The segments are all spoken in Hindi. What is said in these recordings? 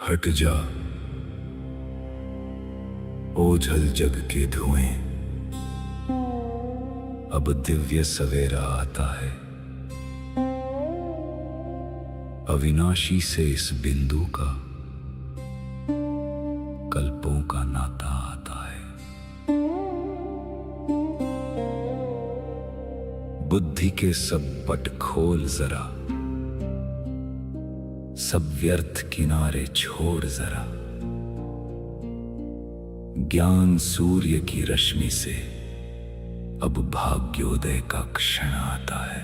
हट जा ओझल जग के धुएं, अब दिव्य सवेरा आता है। अविनाशी से इस बिंदु का कल्पों का नाता आता है। बुद्धि के सब पट खोल जरा, सब व्यर्थ किनारे छोड़ जरा। ज्ञान सूर्य की रश्मि से अब भाग्योदय का क्षण आता है।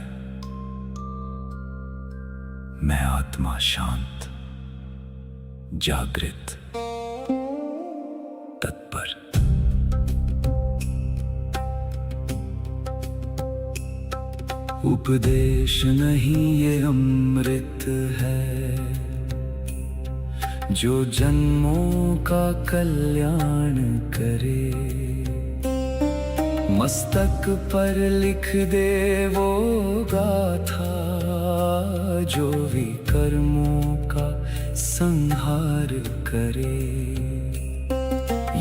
मैं आत्मा शांत, जागृत, तत्पर। उपदेश नहीं ये अमृत है, जो जन्मों का कल्याण करे। मस्तक पर लिख दे वो गाथा, जो विकर्मों का संहार करे।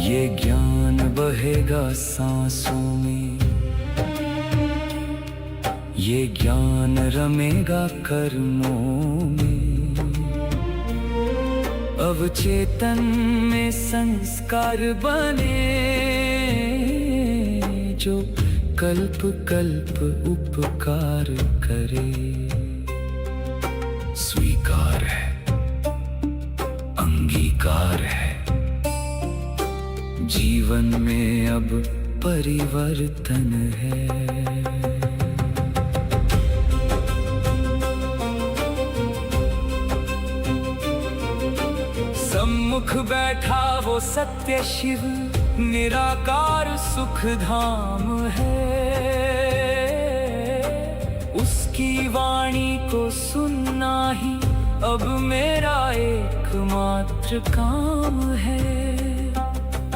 ये ज्ञान बहेगा सांसों में, ये ज्ञान रमेगा कर्मों में। अवचेतन में संस्कार बने, जो कल्प कल्प उपकार करे। स्वीकार है, अंगीकार है, जीवन में अब परिवर्तन है। सम्मुख बैठा वो सत्य शिव, निराकार सुख धाम है। उसकी वाणी को सुनना ही अब मेरा एकमात्र काम है।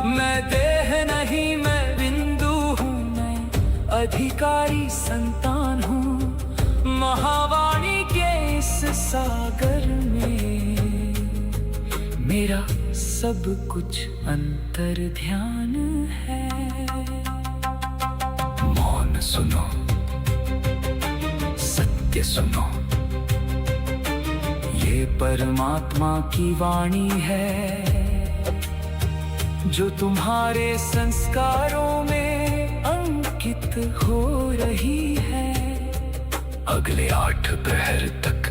मैं देह नहीं, मैं बिंदु हूँ, मैं अधिकारी संतान हूँ। महावाणी के इस सागर में मेरा सब कुछ अंतर ध्यान है। मौन सुनो, सत्य सुनो, ये परमात्मा की वाणी है, जो तुम्हारे संस्कारों में अंकित हो रही है। अगले 8 प्रहर तक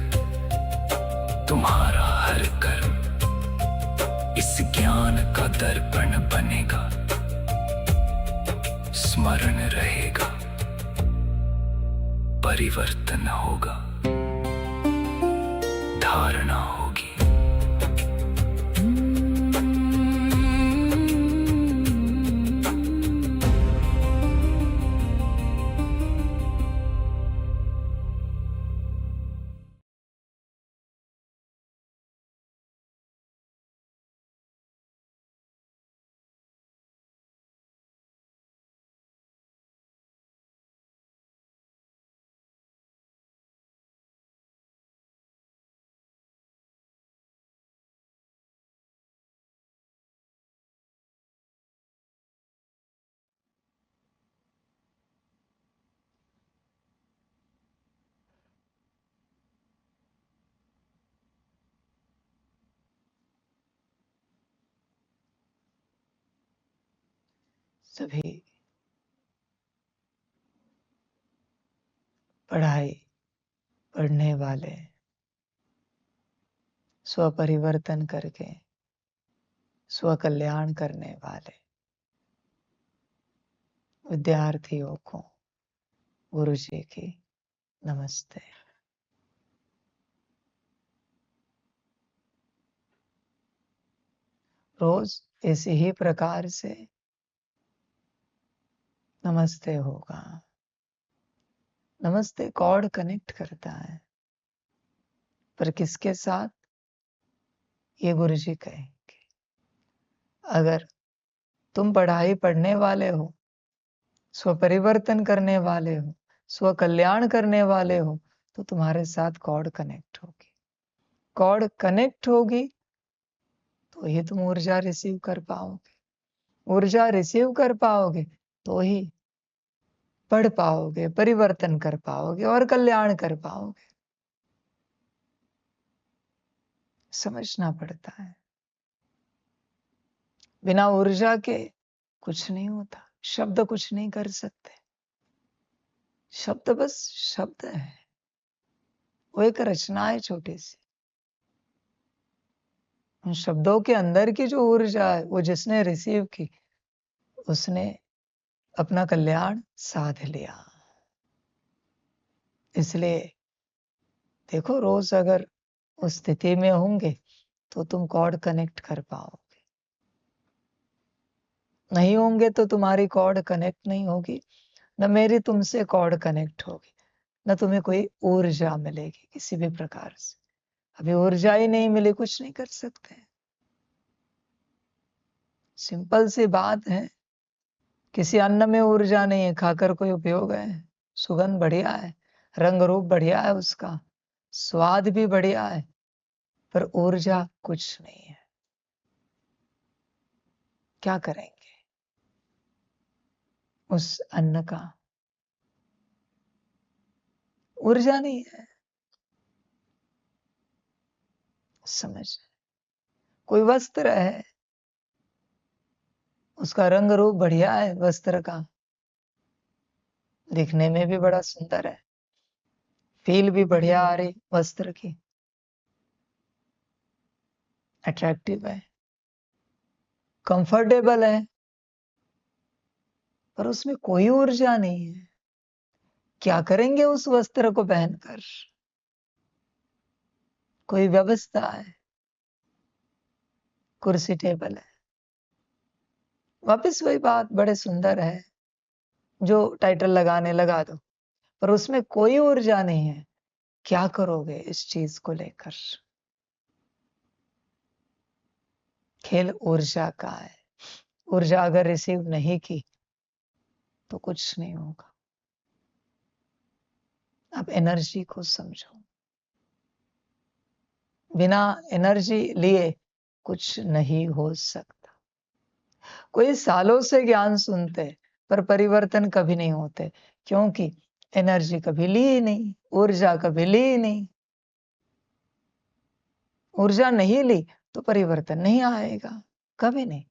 तुम्हारा हर कर्म इस ज्ञान का दर्पण बनेगा, स्मरण रहेगा, परिवर्तन होगा, धारणा होगी। सभी पढ़ाई पढ़ने वाले, स्वपरिवर्तन करके स्व कल्याण करने वाले विद्यार्थियों को गुरु जी की नमस्ते। रोज इसी ही प्रकार से नमस्ते होगा। नमस्ते कॉर्ड कनेक्ट करता है, पर किसके साथ, ये गुरु जी कहेंगे। अगर तुम पढ़ाई पढ़ने वाले हो, स्व परिवर्तन करने वाले हो, स्व कल्याण करने वाले हो, तो तुम्हारे साथ कॉर्ड कनेक्ट होगी। कॉर्ड कनेक्ट होगी तो ही तुम ऊर्जा रिसीव कर पाओगे। ऊर्जा रिसीव कर पाओगे तो ही पढ़ पाओगे, परिवर्तन कर पाओगे और कल्याण कर पाओगे। समझना पड़ता है। बिना ऊर्जा के कुछ नहीं होता। शब्द कुछ नहीं कर सकते। शब्द बस शब्द है, वो एक रचना है छोटी सी। उन शब्दों के अंदर की जो ऊर्जा है वो जिसने रिसीव की उसने अपना कल्याण साध लिया। इसलिए देखो, रोज अगर उस स्थिति में होंगे तो तुम कॉर्ड कनेक्ट कर पाओगे। नहीं होंगे तो तुम्हारी कॉर्ड कनेक्ट नहीं होगी, न मेरी तुमसे कॉर्ड कनेक्ट होगी, न तुम्हें कोई ऊर्जा मिलेगी किसी भी प्रकार से। अभी ऊर्जा ही नहीं मिली, कुछ नहीं कर सकते। सिंपल सी बात है। किसी अन्न में ऊर्जा नहीं है, खाकर कोई उपयोग है? सुगंध बढ़िया है, रंग रूप बढ़िया है, उसका स्वाद भी बढ़िया है, पर ऊर्जा कुछ नहीं है। क्या करेंगे उस अन्न का? ऊर्जा नहीं है। समझ? कोई वस्त्र है, उसका रंग रूप बढ़िया है, वस्त्र का दिखने में भी बड़ा सुंदर है, फील भी बढ़िया आ रही वस्त्र की, अट्रैक्टिव है, कंफर्टेबल है, पर उसमें कोई ऊर्जा नहीं है। क्या करेंगे उस वस्त्र को पहनकर? कोई व्यवस्था है, कुर्सी टेबल है, वापस वही बात, बड़े सुंदर है, जो टाइटल लगाने लगा दो, पर उसमें कोई ऊर्जा नहीं है। क्या करोगे इस चीज को लेकर? खेल ऊर्जा का है। ऊर्जा अगर रिसीव नहीं की तो कुछ नहीं होगा। अब एनर्जी को समझो। बिना एनर्जी लिए कुछ नहीं हो सकता। कोई सालों से ज्ञान सुनते पर परिवर्तन कभी नहीं होते, क्योंकि एनर्जी कभी ली ही नहीं, ऊर्जा कभी ली ही नहीं। ऊर्जा नहीं ली तो परिवर्तन नहीं आएगा, कभी नहीं।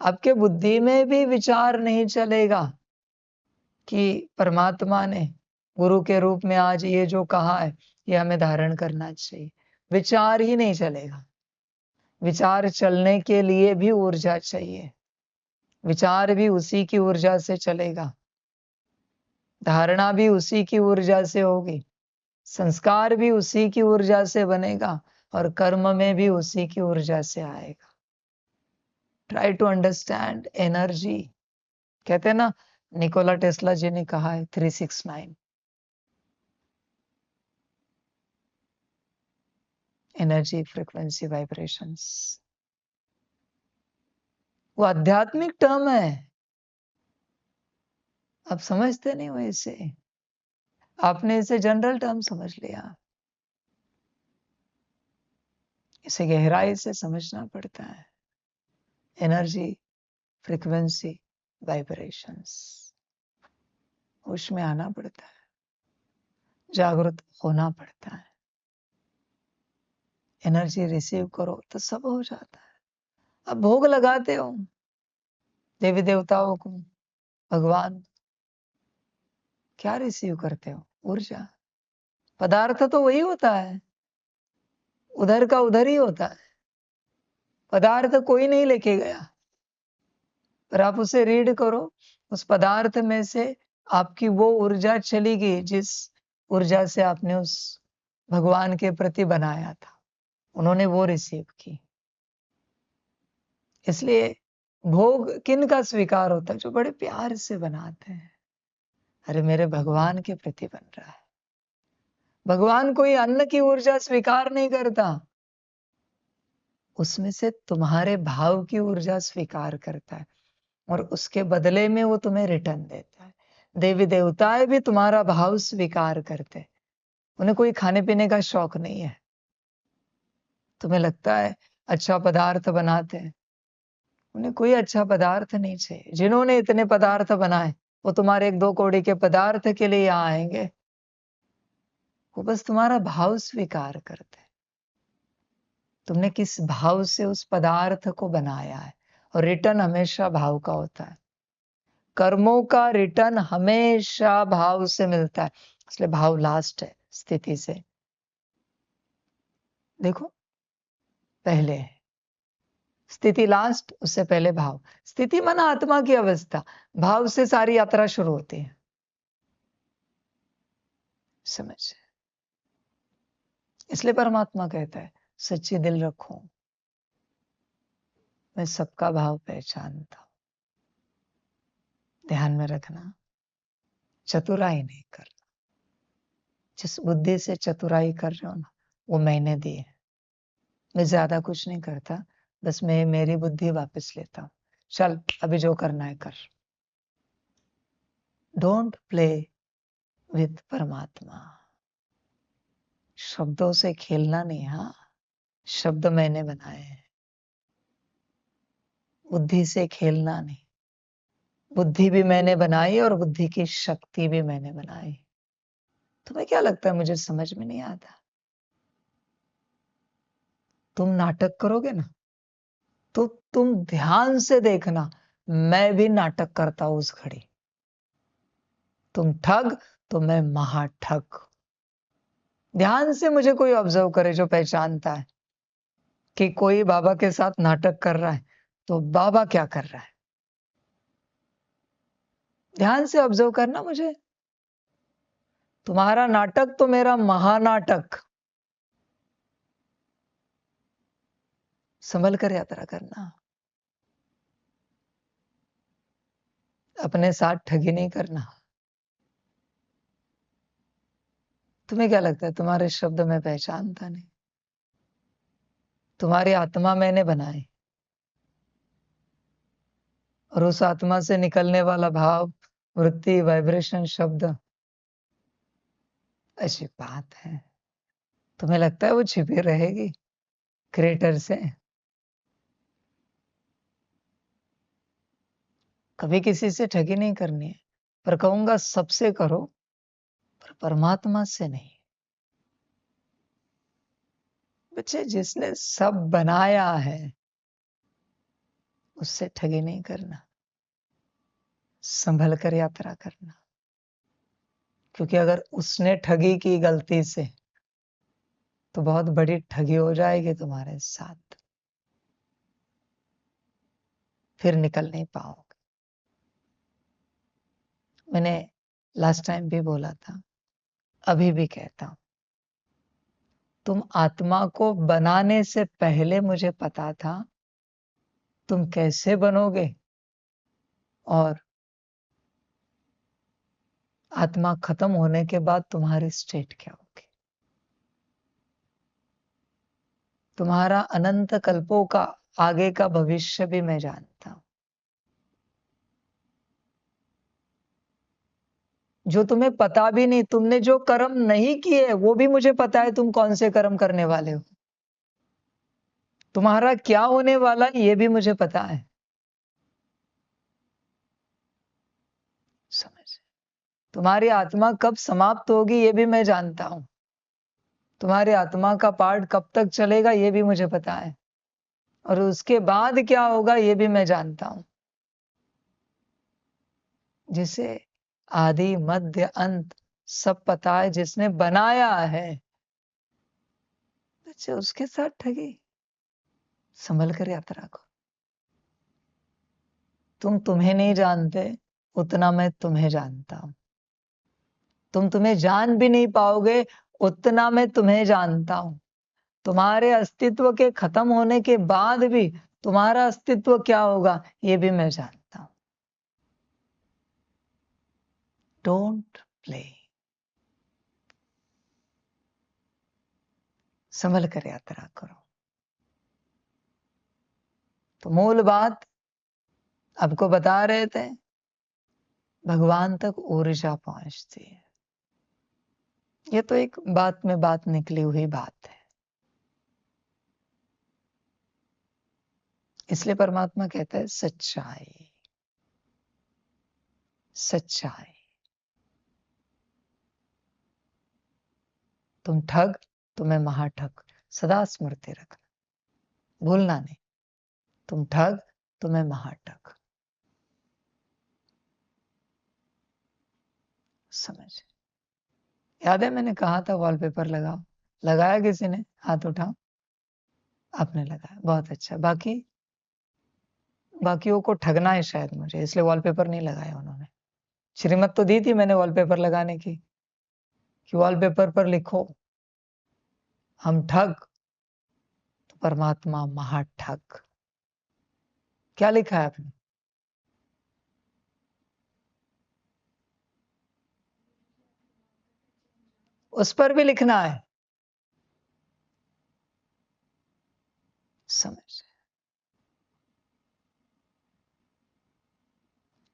आपके बुद्धि में भी विचार नहीं चलेगा कि परमात्मा ने गुरु के रूप में आज ये जो कहा है ये हमें धारण करना चाहिए। विचार ही नहीं चलेगा। विचार चलने के लिए भी ऊर्जा चाहिए। विचार भी उसी की ऊर्जा से चलेगा, धारणा भी उसी की ऊर्जा से होगी, संस्कार भी उसी की ऊर्जा से बनेगा और कर्म में भी उसी की ऊर्जा से आएगा। Try to understand energy. कहते हैं ना, निकोला टेस्ला जी ने कहा है 369, एनर्जी, फ्रीक्वेंसी, वाइब्रेशंस। वो आध्यात्मिक टर्म है, आप समझते नहीं हो इसे। आपने इसे जनरल टर्म समझ लिया। इसे गहराई से समझना पड़ता है। Energy, frequency, vibrations. होश में आना पड़ता है, जागृत होना पड़ता है। एनर्जी रिसीव करो तो सब हो जाता है। अब भोग लगाते हो देवी देवताओं को, भगवान, क्या रिसीव करते हो? ऊर्जा। पदार्थ तो वही होता है, उधर का उधर ही होता है। पदार्थ कोई नहीं लेके गया, पर आप उसे रीड करो, उस पदार्थ में से आपकी वो ऊर्जा चली गई जिस ऊर्जा से आपने उस भगवान के प्रति बनाया था, उन्होंने वो रिसीव की। इसलिए भोग किन का स्वीकार होता है? जो बड़े प्यार से बनाते हैं। अरे मेरे भगवान के प्रति बन रहा है। भगवान कोई अन्न की ऊर्जा स्वीकार नहीं करता, उसमें से तुम्हारे भाव की ऊर्जा स्वीकार करता है और उसके बदले में वो तुम्हें रिटर्न देता है। देवी देवताएं भी तुम्हारा भाव स्वीकार करते, उन्हें कोई खाने पीने का शौक नहीं है, तुम्हें लगता है अच्छा पदार्थ बनाते हैं, उन्हें कोई अच्छा पदार्थ नहीं चाहिए। जिन्होंने इतने पदार्थ बनाए वो तुम्हारे 1-2 कौड़ी के पदार्थ के लिए यहाँ आएंगे। वो बस तुम्हारा भाव स्वीकार करते हैं। तुमने किस भाव से उस पदार्थ को बनाया है, और रिटर्न हमेशा भाव का होता है। कर्मों का रिटर्न हमेशा भाव से मिलता है, इसलिए भाव लास्ट है स्थिति से। देखो, पहले है स्थिति, लास्ट, उससे पहले भाव। स्थिति माना आत्मा की अवस्था, भाव से सारी यात्रा शुरू होती है। समझ? इसलिए परमात्मा कहता है सच्ची दिल रखो, मैं सबका भाव पहचानता हूं। ध्यान में रखना, चतुराई नहीं करना। जिस बुद्धि से चतुराई कर रहे हो ना, वो मैंने दी है। मैं ज्यादा कुछ नहीं करता, बस मैं मेरी बुद्धि वापस लेता हूं। चल अभी जो करना है कर। डोंट प्ले विथ परमात्मा। शब्दों से खेलना नहीं। हाँ, शब्द मैंने बनाए हैं। बुद्धि से खेलना नहीं। बुद्धि भी मैंने बनाई और बुद्धि की शक्ति भी मैंने बनाई। तुम्हें क्या लगता है मुझे समझ में नहीं आता? तुम नाटक करोगे ना, तो तुम ध्यान से देखना, मैं भी नाटक करता हूं उस घड़ी। तुम ठग तो मैं महाठग। ध्यान से मुझे कोई ऑब्जर्व करे जो पहचानता है कि कोई बाबा के साथ नाटक कर रहा है, तो बाबा क्या कर रहा है। ध्यान से ऑब्जर्व करना मुझे। तुम्हारा नाटक तो मेरा महानाटक। संभल कर यात्रा करना। अपने साथ ठगी नहीं करना। तुम्हें क्या लगता है तुम्हारे शब्द में पहचानता नहीं? तुम्हारी आत्मा मैंने बनाई, और उस आत्मा से निकलने वाला भाव, वृत्ति, वाइब्रेशन, शब्द, ऐसी बात है। तुम्हें लगता है वो छिपी रहेगी क्रिएटर से? कभी किसी से ठगी नहीं करनी है, पर कहूंगा सबसे करो, पर परमात्मा से नहीं। बच्चे, जिसने सब बनाया है उससे ठगी नहीं करना। संभल कर यात्रा करना, क्योंकि अगर उसने ठगी की गलती से, तो बहुत बड़ी ठगी हो जाएगी तुम्हारे साथ। फिर निकल नहीं पाओगे। मैंने लास्ट टाइम भी बोला था, अभी भी कहता हूं, तुम आत्मा को बनाने से पहले मुझे पता था तुम कैसे बनोगे, और आत्मा खत्म होने के बाद तुम्हारी स्टेट क्या होगी। तुम्हारा अनंत कल्पों का आगे का भविष्य भी मैं जानता हूं। जो तुम्हें पता भी नहीं, तुमने जो कर्म नहीं किए वो भी मुझे पता है, तुम कौन से कर्म करने वाले हो। तुम्हारा क्या होने वाला है ये भी मुझे पता है। समझ? तुम्हारी आत्मा कब समाप्त होगी ये भी मैं जानता हूं। तुम्हारी आत्मा का पार्ट कब तक चलेगा ये भी मुझे पता है, और उसके बाद क्या होगा ये भी मैं जानता हूं। जिसे आदि मध्य अंत सब पता है, जिसने बनाया है, बच्चे उसके साथ ठगी। संभल कर यात्रा को। तुम तुम्हें नहीं जानते उतना मैं तुम्हें जानता हूं। तुम तुम्हें जान भी नहीं पाओगे उतना मैं तुम्हें जानता हूं। तुम्हारे अस्तित्व के खत्म होने के बाद भी तुम्हारा अस्तित्व क्या होगा ये भी मैं जानता हूं। Don't play. संभल कर यात्रा करो। तो मूल बात आपको बता रहे थे, भगवान तक ऊर्जा पहुंचती है। ये तो एक बात में बात निकली हुई बात है। इसलिए परमात्मा कहता है सच्चाई, सच्चाई। तुम ठग तो मैं महाठग, सदा स्मृति रखना, भूलना नहीं। तुम ठग तो मैं महाठग। समझ? याद है मैंने कहा था वॉलपेपर लगाओ, लगाया किसी ने? हाथ उठाओ। आपने लगाया, बहुत अच्छा। बाकियों को ठगना है शायद मुझे, इसलिए वॉलपेपर नहीं लगाया उन्होंने। श्रीमत तो दी थी मैंने वॉलपेपर लगाने की, कि वॉलपेपर पर लिखो हम ठग तो परमात्मा महाठग। क्या लिखा है आपने? उस पर भी लिखना है।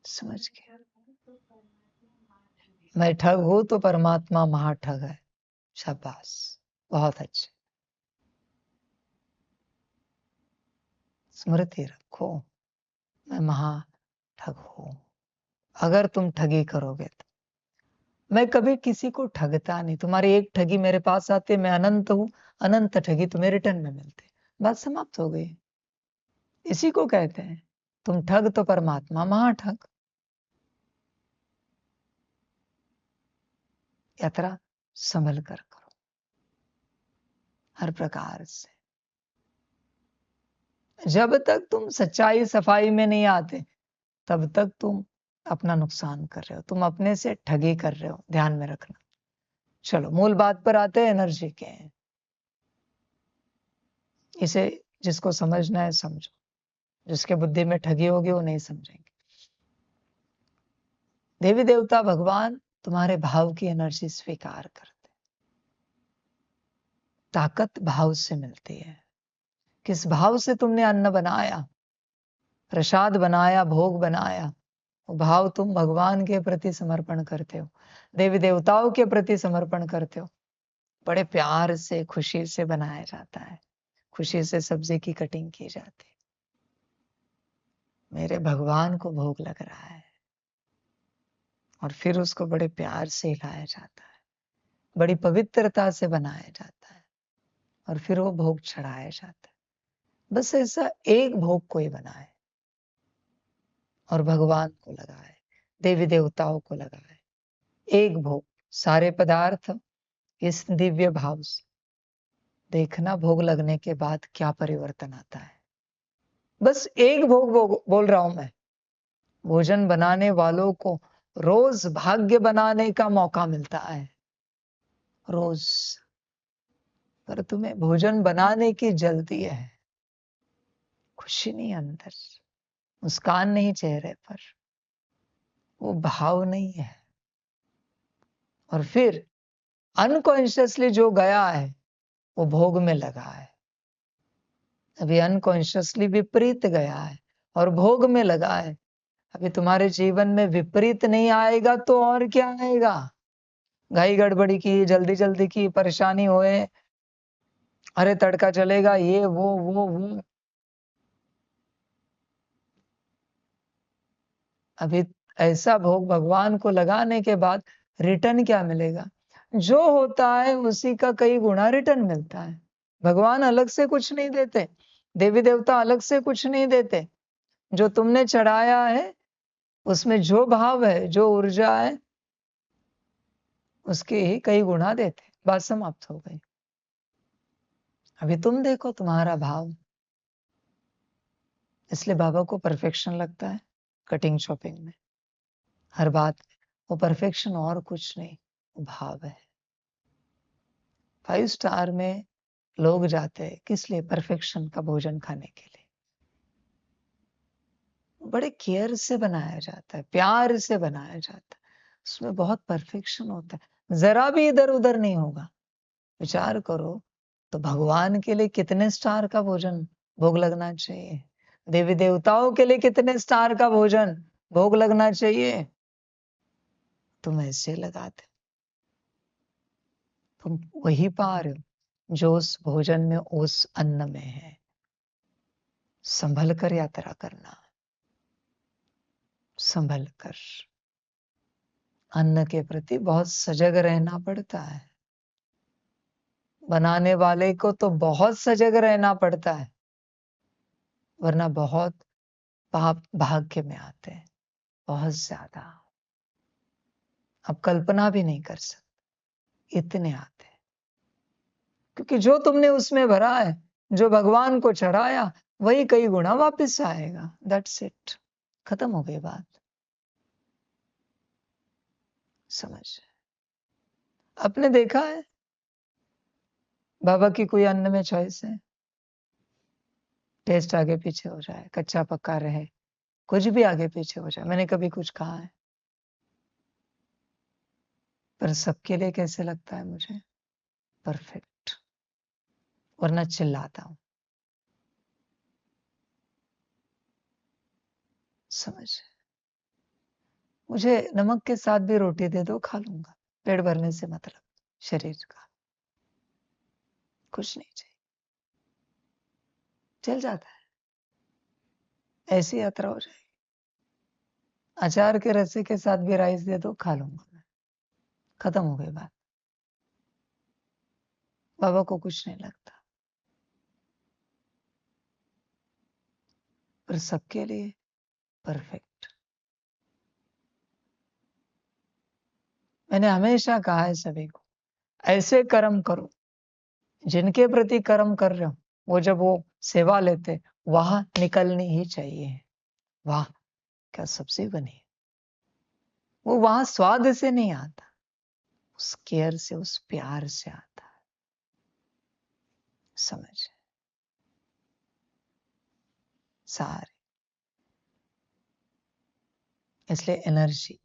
समझ गया? मैं ठग हूं तो परमात्मा महाठग है। शाबाश, बहुत अच्छे। स्मृति रखो, मैं महाठग हूं। अगर तुम ठगी करोगे तो मैं कभी किसी को ठगता नहीं। तुम्हारी एक ठगी मेरे पास आती है, मैं अनंत हूं, अनंत ठगी तुम्हें रिटर्न में मिलते। बात समाप्त हो गई। इसी को कहते हैं तुम ठग तो परमात्मा महाठग। यात्रा संभल कर करो हर प्रकार से। जब तक तुम सच्चाई सफाई में नहीं आते तब तक तुम अपना नुकसान कर रहे हो, तुम अपने से ठगी कर रहे हो, ध्यान में रखना। चलो मूल बात पर आते हैं, एनर्जी के। इसे जिसको समझना है समझो, जिसके बुद्धि में ठगी होगी वो नहीं समझेंगे। देवी देवता भगवान तुम्हारे भाव की एनर्जी स्वीकार करते। ताकत भाव से मिलती है। किस भाव से तुमने अन्न बनाया, प्रसाद बनाया, भोग बनाया, वो भाव तुम भगवान के प्रति समर्पण करते हो, देवी देवताओं के प्रति समर्पण करते हो। बड़े प्यार से खुशी से बनाया जाता है, खुशी से सब्जी की कटिंग की जाती है। मेरे भगवान को भोग लग रहा है, और फिर उसको बड़े प्यार से हिलाया जाता है, बड़ी पवित्रता से बनाया जाता है, और फिर वो भोग चढ़ाया जाता है। बस ऐसा एक भोग कोई बनाए और भगवान को लगाए, देवी देवताओं को लगाए। एक भोग, सारे पदार्थ इस दिव्य भाव से। देखना भोग लगने के बाद क्या परिवर्तन आता है। बस एक भोग बोल रहा हूं मैं। भोजन बनाने वालों को रोज भाग्य बनाने का मौका मिलता है, रोज। पर तुम्हें भोजन बनाने की जल्दी है, खुशी नहीं अंदर, मुस्कान नहीं चेहरे पर, वो भाव नहीं है। और फिर अनकॉन्शियसली जो गया है वो भोग में लगा है। अभी अनकॉन्शियसली विपरीत गया है और भोग में लगा है। अभी तुम्हारे जीवन में विपरीत नहीं आएगा तो और क्या आएगा? घाई गड़बड़ी की, जल्दी जल्दी की, परेशानी होए, अरे तड़का चलेगा, ये वो। अभी ऐसा भोग भगवान को लगाने के बाद रिटर्न क्या मिलेगा? जो होता है उसी का कई गुना रिटर्न मिलता है। भगवान अलग से कुछ नहीं देते, देवी देवता अलग से कुछ नहीं देते। जो तुमने चढ़ाया है उसमें जो भाव है, जो ऊर्जा है, उसके ही कई गुना देते। बात समाप्त हो गई। अभी तुम देखो तुम्हारा भाव। इसलिए बाबा को परफेक्शन लगता है कटिंग शॉपिंग में, हर बात में। वो परफेक्शन और कुछ नहीं, वो भाव है। 5 स्टार में लोग जाते हैं किस लिए? परफेक्शन का भोजन खाने के लिए। बड़े केयर से बनाया जाता है, प्यार से बनाया जाता है, उसमें बहुत परफेक्शन होता है, जरा भी इधर उधर नहीं होगा। विचार करो तो भगवान के लिए कितने स्टार का भोजन भोग लगना चाहिए, देवी देवताओं के लिए कितने स्टार का भोजन भोग लगना चाहिए। तुम ऐसे लगाते, तुम वही पा रहे हो जो उस भोजन में, उस अन्न में है। संभल कर यात्रा करना, संभल कर। अन्न के प्रति बहुत सजग रहना पड़ता है। बनाने वाले को तो बहुत सजग रहना पड़ता है, वरना बहुत पाप भाग्य में आते हैं, बहुत ज्यादा। आप कल्पना भी नहीं कर सकते, इतने आते हैं। क्योंकि जो तुमने उसमें भरा है, जो भगवान को चढ़ाया, वही कई गुना वापस आएगा। दैट्स इट, खत्म हो गई बात। समझ? आपने देखा है बाबा की कोई अन्न में चॉइस है? टेस्ट आगे पीछे हो जाए, कच्चा पक्का रहे, कुछ भी आगे पीछे हो जाए। मैंने कभी कुछ कहा है? पर सबके लिए कैसे लगता है मुझे? परफेक्ट, वरना चिल्लाता हूं। समझ? मुझे नमक के साथ भी रोटी दे दो, खा लूंगा। पेट भरने से मतलब शरीर का कुछ नहीं चाहिए, चल जाता है। ऐसी यात्रा हो जाएगी। अचार के रस्से के साथ भी राइस दे दो, खा लूंगा मैं। खत्म हो गई बात। बाबा को कुछ नहीं लगता। पर सबके लिए परफेक्ट। मैंने हमेशा कहा है सभी को, ऐसे कर्म करो जिनके प्रति कर्म कर रहे हो, वो जब वो सेवा लेते, वहां निकलनी ही चाहिए। वाह क्या सब्जी बनी। वो वहां स्वाद से नहीं आता, उस केयर से, उस प्यार से आता है। समझ? सारे। इसलिए एनर्जी,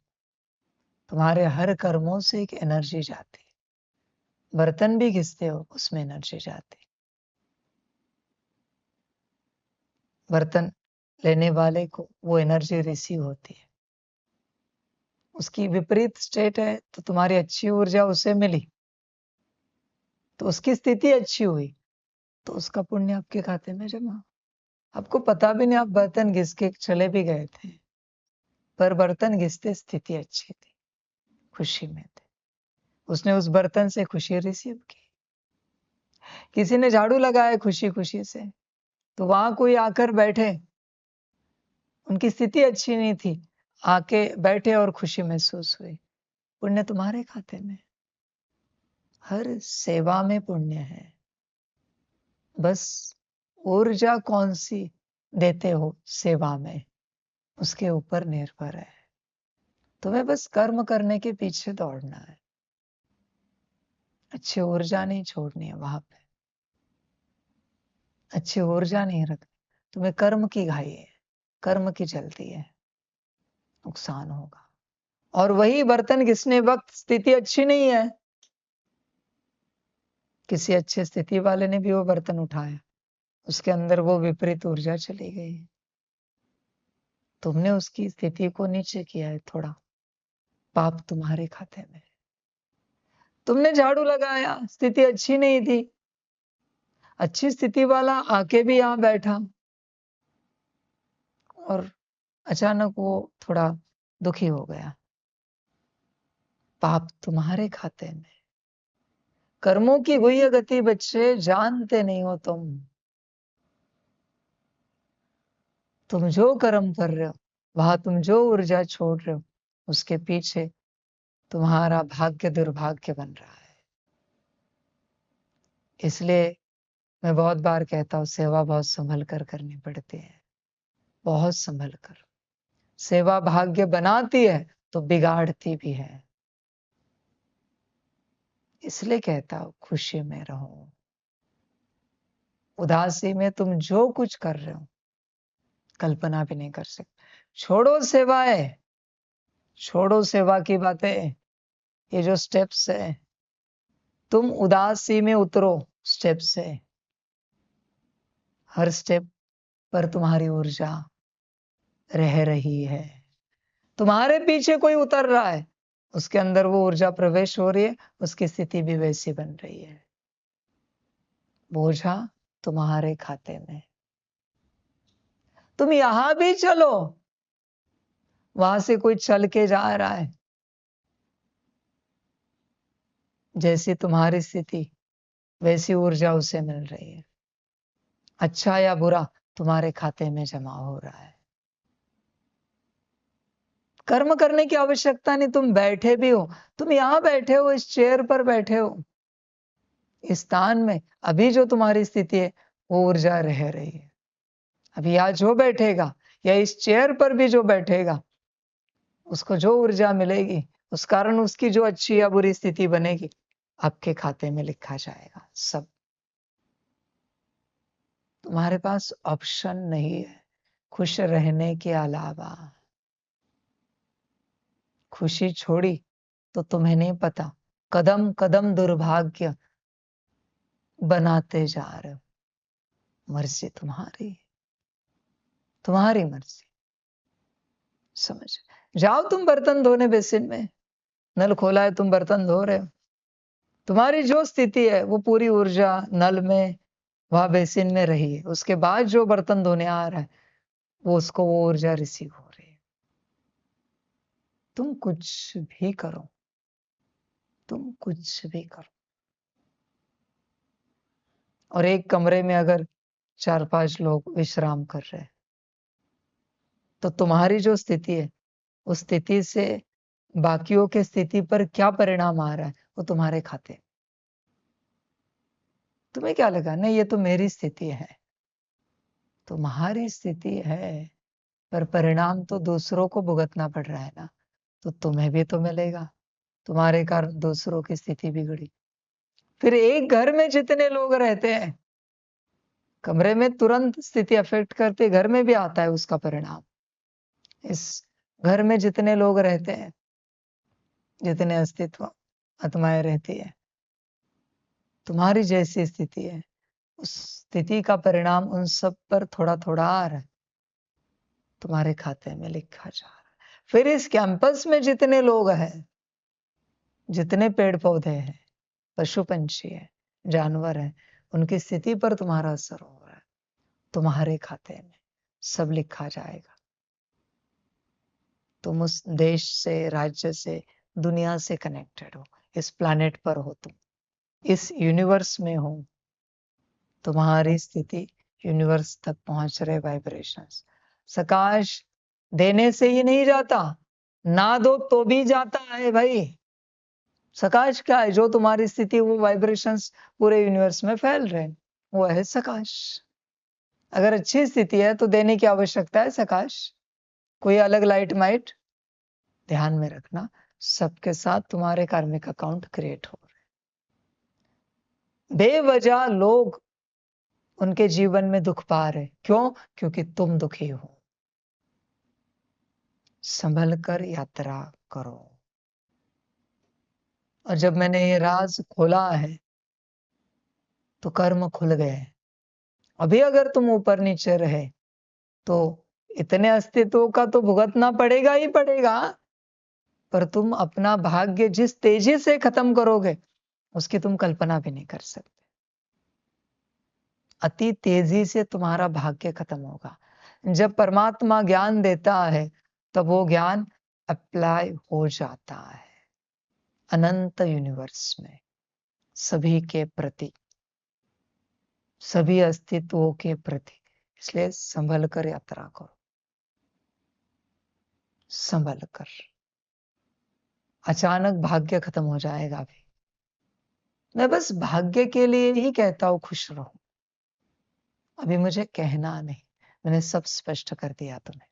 तुम्हारे हर कर्मों से एक एनर्जी जाती है। बर्तन भी घिसते हो, उसमें एनर्जी जाती है। बर्तन लेने वाले को वो एनर्जी रिसीव होती है। उसकी विपरीत स्टेट है तो तुम्हारी अच्छी ऊर्जा उसे मिली, तो उसकी स्थिति अच्छी हुई, तो उसका पुण्य आपके खाते में जमा। आपको पता भी नहीं, आप बर्तन घिस के चले भी गए थे, पर बर्तन घिसते स्थिति अच्छी थी, खुशी में थे। उसने उस बर्तन से खुशी रिसीव की। किसी ने झाड़ू लगाया खुशी खुशी से, तो वहां कोई आकर बैठे, उनकी स्थिति अच्छी नहीं थी, आके बैठे और खुशी महसूस हुई। पुण्य तुम्हारे खाते में। हर सेवा में पुण्य है। बस ऊर्जा कौन सी देते हो सेवा में, उसके ऊपर निर्भर है। तुम्हें बस कर्म करने के पीछे दौड़ना है, अच्छी ऊर्जा नहीं छोड़नी है वहां पे, अच्छी ऊर्जा नहीं रखनी। तुम्हें कर्म की घाई है, कर्म की जल्दी है, नुकसान होगा। और वही बर्तन घिसने वक्त स्थिति अच्छी नहीं है, किसी अच्छे स्थिति वाले ने भी वो बर्तन उठाया, उसके अंदर वो विपरीत ऊर्जा चली गई। तुमने उसकी स्थिति को नीचे किया है थोड़ा, पाप तुम्हारे खाते में। तुमने झाड़ू लगाया, स्थिति अच्छी नहीं थी, अच्छी स्थिति वाला आके भी यहां बैठा और अचानक वो थोड़ा दुखी हो गया, पाप तुम्हारे खाते में। कर्मों की हुई गति बच्चे जानते नहीं हो तुम जो कर्म कर रहे हो, वहां तुम जो ऊर्जा छोड़ रहे हो, उसके पीछे तुम्हारा भाग्य दुर्भाग्य बन रहा है। इसलिए मैं बहुत बार कहता हूं, सेवा बहुत संभल कर करनी पड़ती है, बहुत संभल कर। सेवा भाग्य बनाती है तो बिगाड़ती भी है। इसलिए कहता हूं, खुशी में रहो। उदासी में तुम जो कुछ कर रहे हो, कल्पना भी नहीं कर सकते। छोड़ो सेवाएं, छोड़ो सेवा की बातें, ये जो स्टेप्स है, तुम उदासी में उतरो स्टेप से। हर स्टेप पर तुम्हारी ऊर्जा रह रही है, तुम्हारे पीछे कोई उतर रहा है, उसके अंदर वो ऊर्जा प्रवेश हो रही है, उसकी स्थिति भी वैसी बन रही है। बोझा तुम्हारे खाते में। तुम यहां भी चलो, वहां से कोई चल के जा रहा है, जैसी तुम्हारी स्थिति वैसी ऊर्जा उसे मिल रही है। अच्छा या बुरा तुम्हारे खाते में जमा हो रहा है। कर्म करने की आवश्यकता नहीं, तुम बैठे भी हो, तुम यहां बैठे हो, इस चेयर पर बैठे हो, इस स्थान में अभी जो तुम्हारी स्थिति है वो ऊर्जा रह रही है। अभी आज जो बैठेगा या इस चेयर पर भी जो बैठेगा, उसको जो ऊर्जा मिलेगी, उस कारण उसकी जो अच्छी या बुरी स्थिति बनेगी, आपके खाते में लिखा जाएगा। सब तुम्हारे पास ऑप्शन नहीं है खुश रहने के अलावा। खुशी छोड़ी तो तुम्हें नहीं पता, कदम कदम दुर्भाग्य बनाते जा रहे हो। मर्जी तुम्हारी, तुम्हारी मर्जी। समझ जाओ, तुम बर्तन धोने बेसिन में, नल खोला है, तुम बर्तन धो रहे हो, तुम्हारी जो स्थिति है वो पूरी ऊर्जा नल में, वहां बेसिन में रही है। उसके बाद जो बर्तन धोने आ रहा है वो उसको वो ऊर्जा रिसीव हो रही है। तुम कुछ भी करो, तुम कुछ भी करो, और एक कमरे में अगर 4-5 लोग विश्राम कर रहे हैं, तो तुम्हारी जो स्थिति है उस स्थिति से बाकियों के स्थिति पर क्या परिणाम आ रहा है वो तुम्हारे खाते। तुम्हें क्या लगा, नहीं ये तो मेरी स्थिति है। तुम्हारी स्थिति है, पर परिणाम तो दूसरों को भुगतना पड़ रहा है ना, तो तुम्हें भी तो मिलेगा। तुम्हारे कारण दूसरों की स्थिति बिगड़ी। फिर एक घर में जितने लोग रहते हैं, कमरे में तुरंत स्थिति अफेक्ट करते, घर में भी आता है उसका परिणाम। इस घर में जितने लोग रहते हैं, जितने अस्तित्व आत्माएं रहती है, तुम्हारी जैसी स्थिति है, उस स्थिति का परिणाम उन सब पर थोड़ा थोड़ा आ रहा है, तुम्हारे खाते में लिखा जा रहा है। फिर इस कैंपस में जितने लोग हैं, जितने पेड़ पौधे हैं, पशु पंछी है, जानवर है, उनकी स्थिति पर तुम्हारा असर हो रहा है, तुम्हारे खाते में सब लिखा जाएगा। तुम उस देश से, राज्य से, दुनिया से कनेक्टेड हो, इस प्लैनेट पर हो, तुम इस यूनिवर्स में हो, तुम्हारी स्थिति यूनिवर्स तक पहुंच रहे वाइब्रेशंस। सकाश देने से ही नहीं जाता, ना दो तो भी जाता है भाई। सकाश क्या है, जो तुम्हारी स्थिति वो वाइब्रेशंस पूरे यूनिवर्स में फैल रहे हैं, वो है सकाश। अगर अच्छी स्थिति है तो देने की आवश्यकता है सकाश, कोई अलग लाइट माइट। ध्यान में रखना, सबके साथ तुम्हारे कार्मिक अकाउंट क्रिएट हो रहे हैं। बेवजह लोग उनके जीवन में दुख पा रहे, क्यों? क्योंकि तुम दुखी हो। संभल कर यात्रा करो। और जब मैंने ये राज खोला है तो कर्म खुल गए। अभी अगर तुम ऊपर नीचे रहे तो इतने अस्तित्व का तो भुगतना पड़ेगा ही पड़ेगा, पर तुम अपना भाग्य जिस तेजी से खत्म करोगे उसकी तुम कल्पना भी नहीं कर सकते। अति तेजी से तुम्हारा भाग्य खत्म होगा। जब परमात्मा ज्ञान देता है तब वो ज्ञान अप्लाई हो जाता है अनंत यूनिवर्स में, सभी के प्रति, सभी अस्तित्वों के प्रति। इसलिए संभल कर यात्रा करो, संभल कर। अचानक भाग्य खत्म हो जाएगा। अभी मैं बस भाग्य के लिए ही कहता हूं खुश रहो, अभी मुझे कहना नहीं, मैंने सब स्पष्ट कर दिया तुम्हें।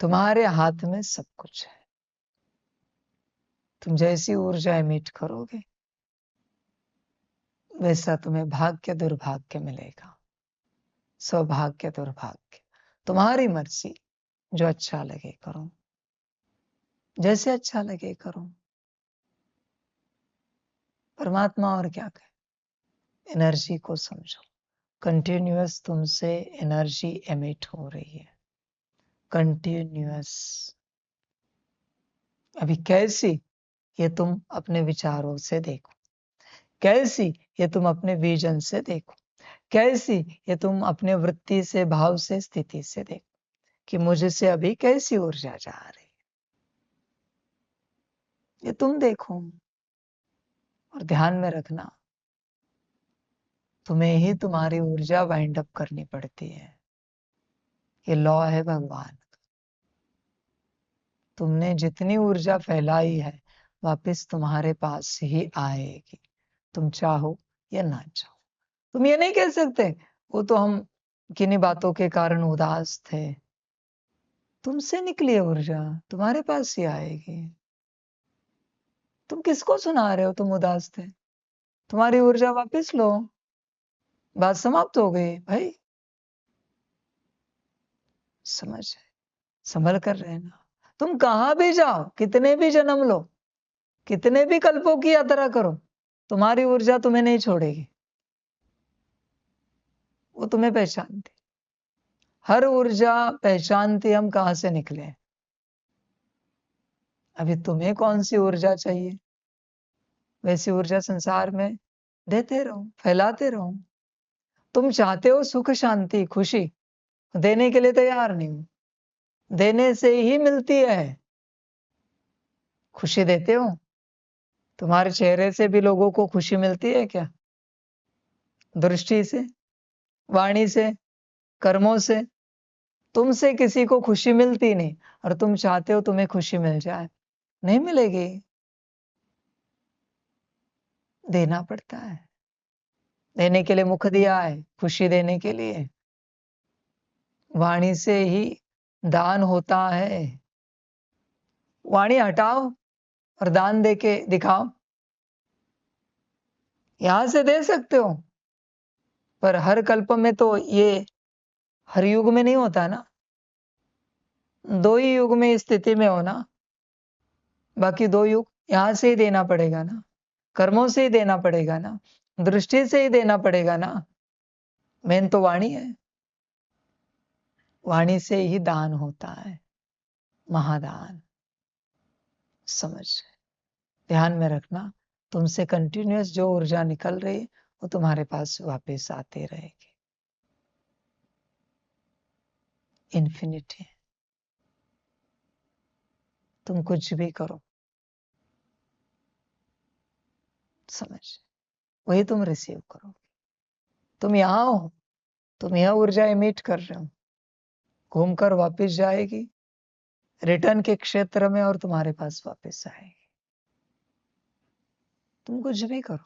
तुम्हारे हाथ में सब कुछ है, तुम जैसी ऊर्जा एमिट करोगे वैसा तुम्हें भाग्य दुर्भाग्य मिलेगा। सौभाग्य दुर्भाग्य तुम्हारी मर्जी, जो अच्छा लगे करो, जैसे अच्छा लगे करो। परमात्मा और क्या कहे, एनर्जी को समझो। कंटिन्यूअस तुमसे एनर्जी एमिट हो रही है, कंटिन्यूअस। अभी कैसी, ये तुम अपने विचारों से देखो, कैसी ये तुम अपने विजन से देखो, कैसी, ये तुम अपने वृत्ति से, भाव से, स्थिति से देखो कि मुझसे अभी कैसी ऊर्जा जा रही, ये तुम देखो। और ध्यान में रखना, तुम्हें ही तुम्हारी ऊर्जा वाइंड अप करनी पड़ती है, ये लॉ है भगवान। तुमने जितनी ऊर्जा फैलाई है वापस तुम्हारे पास ही आएगी, तुम चाहो या ना चाहो। तुम ये नहीं कह सकते वो तो हम किन्हीं बातों के कारण उदास थे, तुमसे निकली ऊर्जा तुम्हारे पास ही आएगी। तुम किसको सुना रहे हो तुम उदास थे? तुम्हारी ऊर्जा वापस लो, बात समाप्त हो गई भाई। समझ, संभल कर रहना। तुम कहां भी जाओ, कितने भी जन्म लो, कितने भी कल्पों की यात्रा करो, तुम्हारी ऊर्जा तुम्हें नहीं छोड़ेगी, वो तुम्हें पहचानती। हर ऊर्जा पहचानती हम कहां से निकले। अभी तुम्हें कौन सी ऊर्जा चाहिए, वैसी ऊर्जा संसार में देते रहो, फैलाते रहो। तुम चाहते हो सुख, शांति, खुशी, देने के लिए तैयार नहीं हो, देने से ही मिलती है। खुशी देते हो, तुम्हारे चेहरे से भी लोगों को खुशी मिलती है क्या? दृष्टि से, वाणी से, कर्मों से तुमसे किसी को खुशी मिलती नहीं, और तुम चाहते हो तुम्हें खुशी मिल जाए, नहीं मिलेगी। देना पड़ता है, देने के लिए मुख दिया है, खुशी देने के लिए। वाणी से ही दान होता है। वाणी हटाओ और दान देके दिखाओ, यहां से दे सकते हो, पर हर कल्प में तो ये हर युग में नहीं होता ना, 2 ही युग में इस स्थिति में हो ना, बाकी 2 युग यहां से ही देना पड़ेगा ना, कर्मों से ही देना पड़ेगा ना, दृष्टि से ही देना पड़ेगा ना। मेन तो वाणी है, वाणी से ही दान होता है, महादान। समझ, ध्यान में रखना, तुमसे कंटिन्यूअस जो ऊर्जा निकल रही है वो तुम्हारे पास वापस आते रहेगी। इन्फिनिटी, तुम कुछ भी करो, समझ, वही तुम रिसीव करोगे। तुम यहां हो, तुम यह ऊर्जा इमिट कर रहे हो, घूमकर वापस जाएगी रिटर्न के क्षेत्र में और तुम्हारे पास वापस आएगी। तुम कुछ भी करो।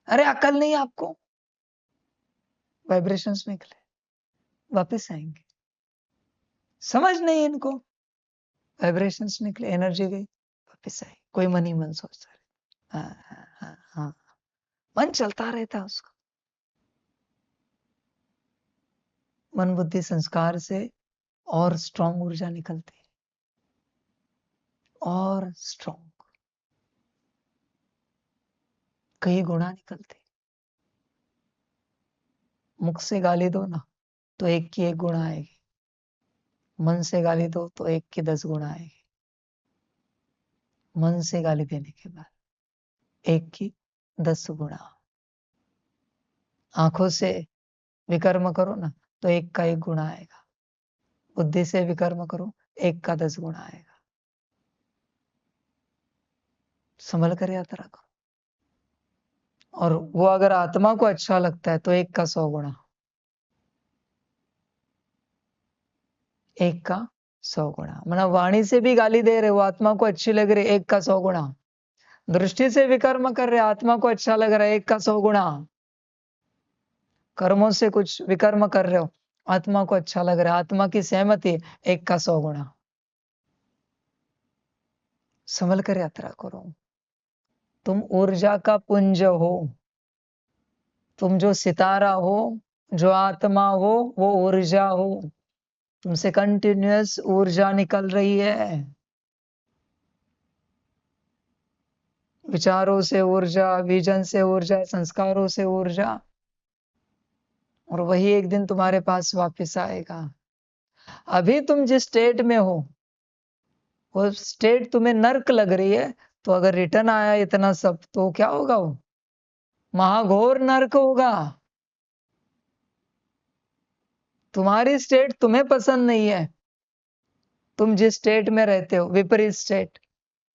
अरे अकल नहीं आपको, वाइब्रेशंस निकले वापस आएंगे। समझ नहीं इनको, वाइब्रेशंस निकले, एनर्जी गई वापस आई। कोई मन ही मन सोचता रहे, हाँ, मन चलता रहता उसका। मन बुद्धि संस्कार से और स्ट्रॉन्ग ऊर्जा निकलती है, और स्ट्रॉन्ग कई गुणा निकलती। मुख से गाली दो ना तो 1 की 1 गुणा आएगी, मन से गाली दो तो 1 की 10 गुणा आएगी। मन से गाली देने के बाद 1 की 10 गुणा। आंखों से विकर्म करो ना तो 1 का 1 गुणा आएगा। बुद्धि से विकर्म करो 1 का 10 गुणा आएगा। संभल कर यात्रा करो। और वो अगर आत्मा को अच्छा लगता है तो 1 का 100 गुणा, 1 का 100 गुणा। मतलब वाणी से भी गाली दे रहे, वो आत्मा को अच्छी लग रही, 1 का 100 गुणा। दृष्टि से विकर्म कर रहे, आत्मा को अच्छा लग रहा है, 1 का 100 गुणा। कर्मों से कुछ विकर्म कर रहे हो, आत्मा को अच्छा लग रहा है, आत्मा की सहमति, 1 का 100 गुणा। संभल कर यात्रा करो। तुम ऊर्जा का पुंज हो, तुम जो सितारा हो, जो आत्मा हो, वो ऊर्जा हो। तुमसे कंटिन्यूअस ऊर्जा निकल रही है, विचारों से ऊर्जा, विजन से ऊर्जा, संस्कारों से ऊर्जा, और वही एक दिन तुम्हारे पास वापस आएगा। अभी तुम जिस स्टेट में हो वो स्टेट तुम्हें नर्क लग रही है, तो अगर रिटर्न आया इतना सब तो क्या होगा वो? महाघोर नरक होगा। तुम्हारी स्टेट तुम्हें पसंद नहीं है, तुम जिस स्टेट में रहते हो विपरीत स्टेट,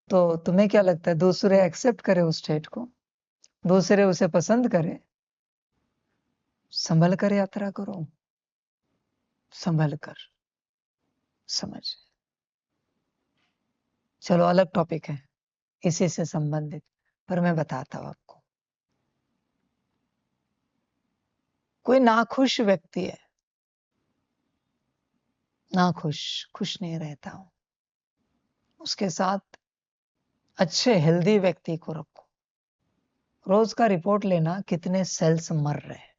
तो तुम्हें क्या लगता है दूसरे एक्सेप्ट करे उस स्टेट को, दूसरे उसे पसंद करे? संभल कर यात्रा करो, संभल कर, समझ। चलो अलग टॉपिक है इसी से संबंधित, पर मैं बताता हूं आपको। कोई नाखुश व्यक्ति है, नाखुश, खुश नहीं रहता हूं, उसके साथ अच्छे हेल्दी व्यक्ति को रखो। रोज का रिपोर्ट लेना कितने सेल्स मर रहे हैं,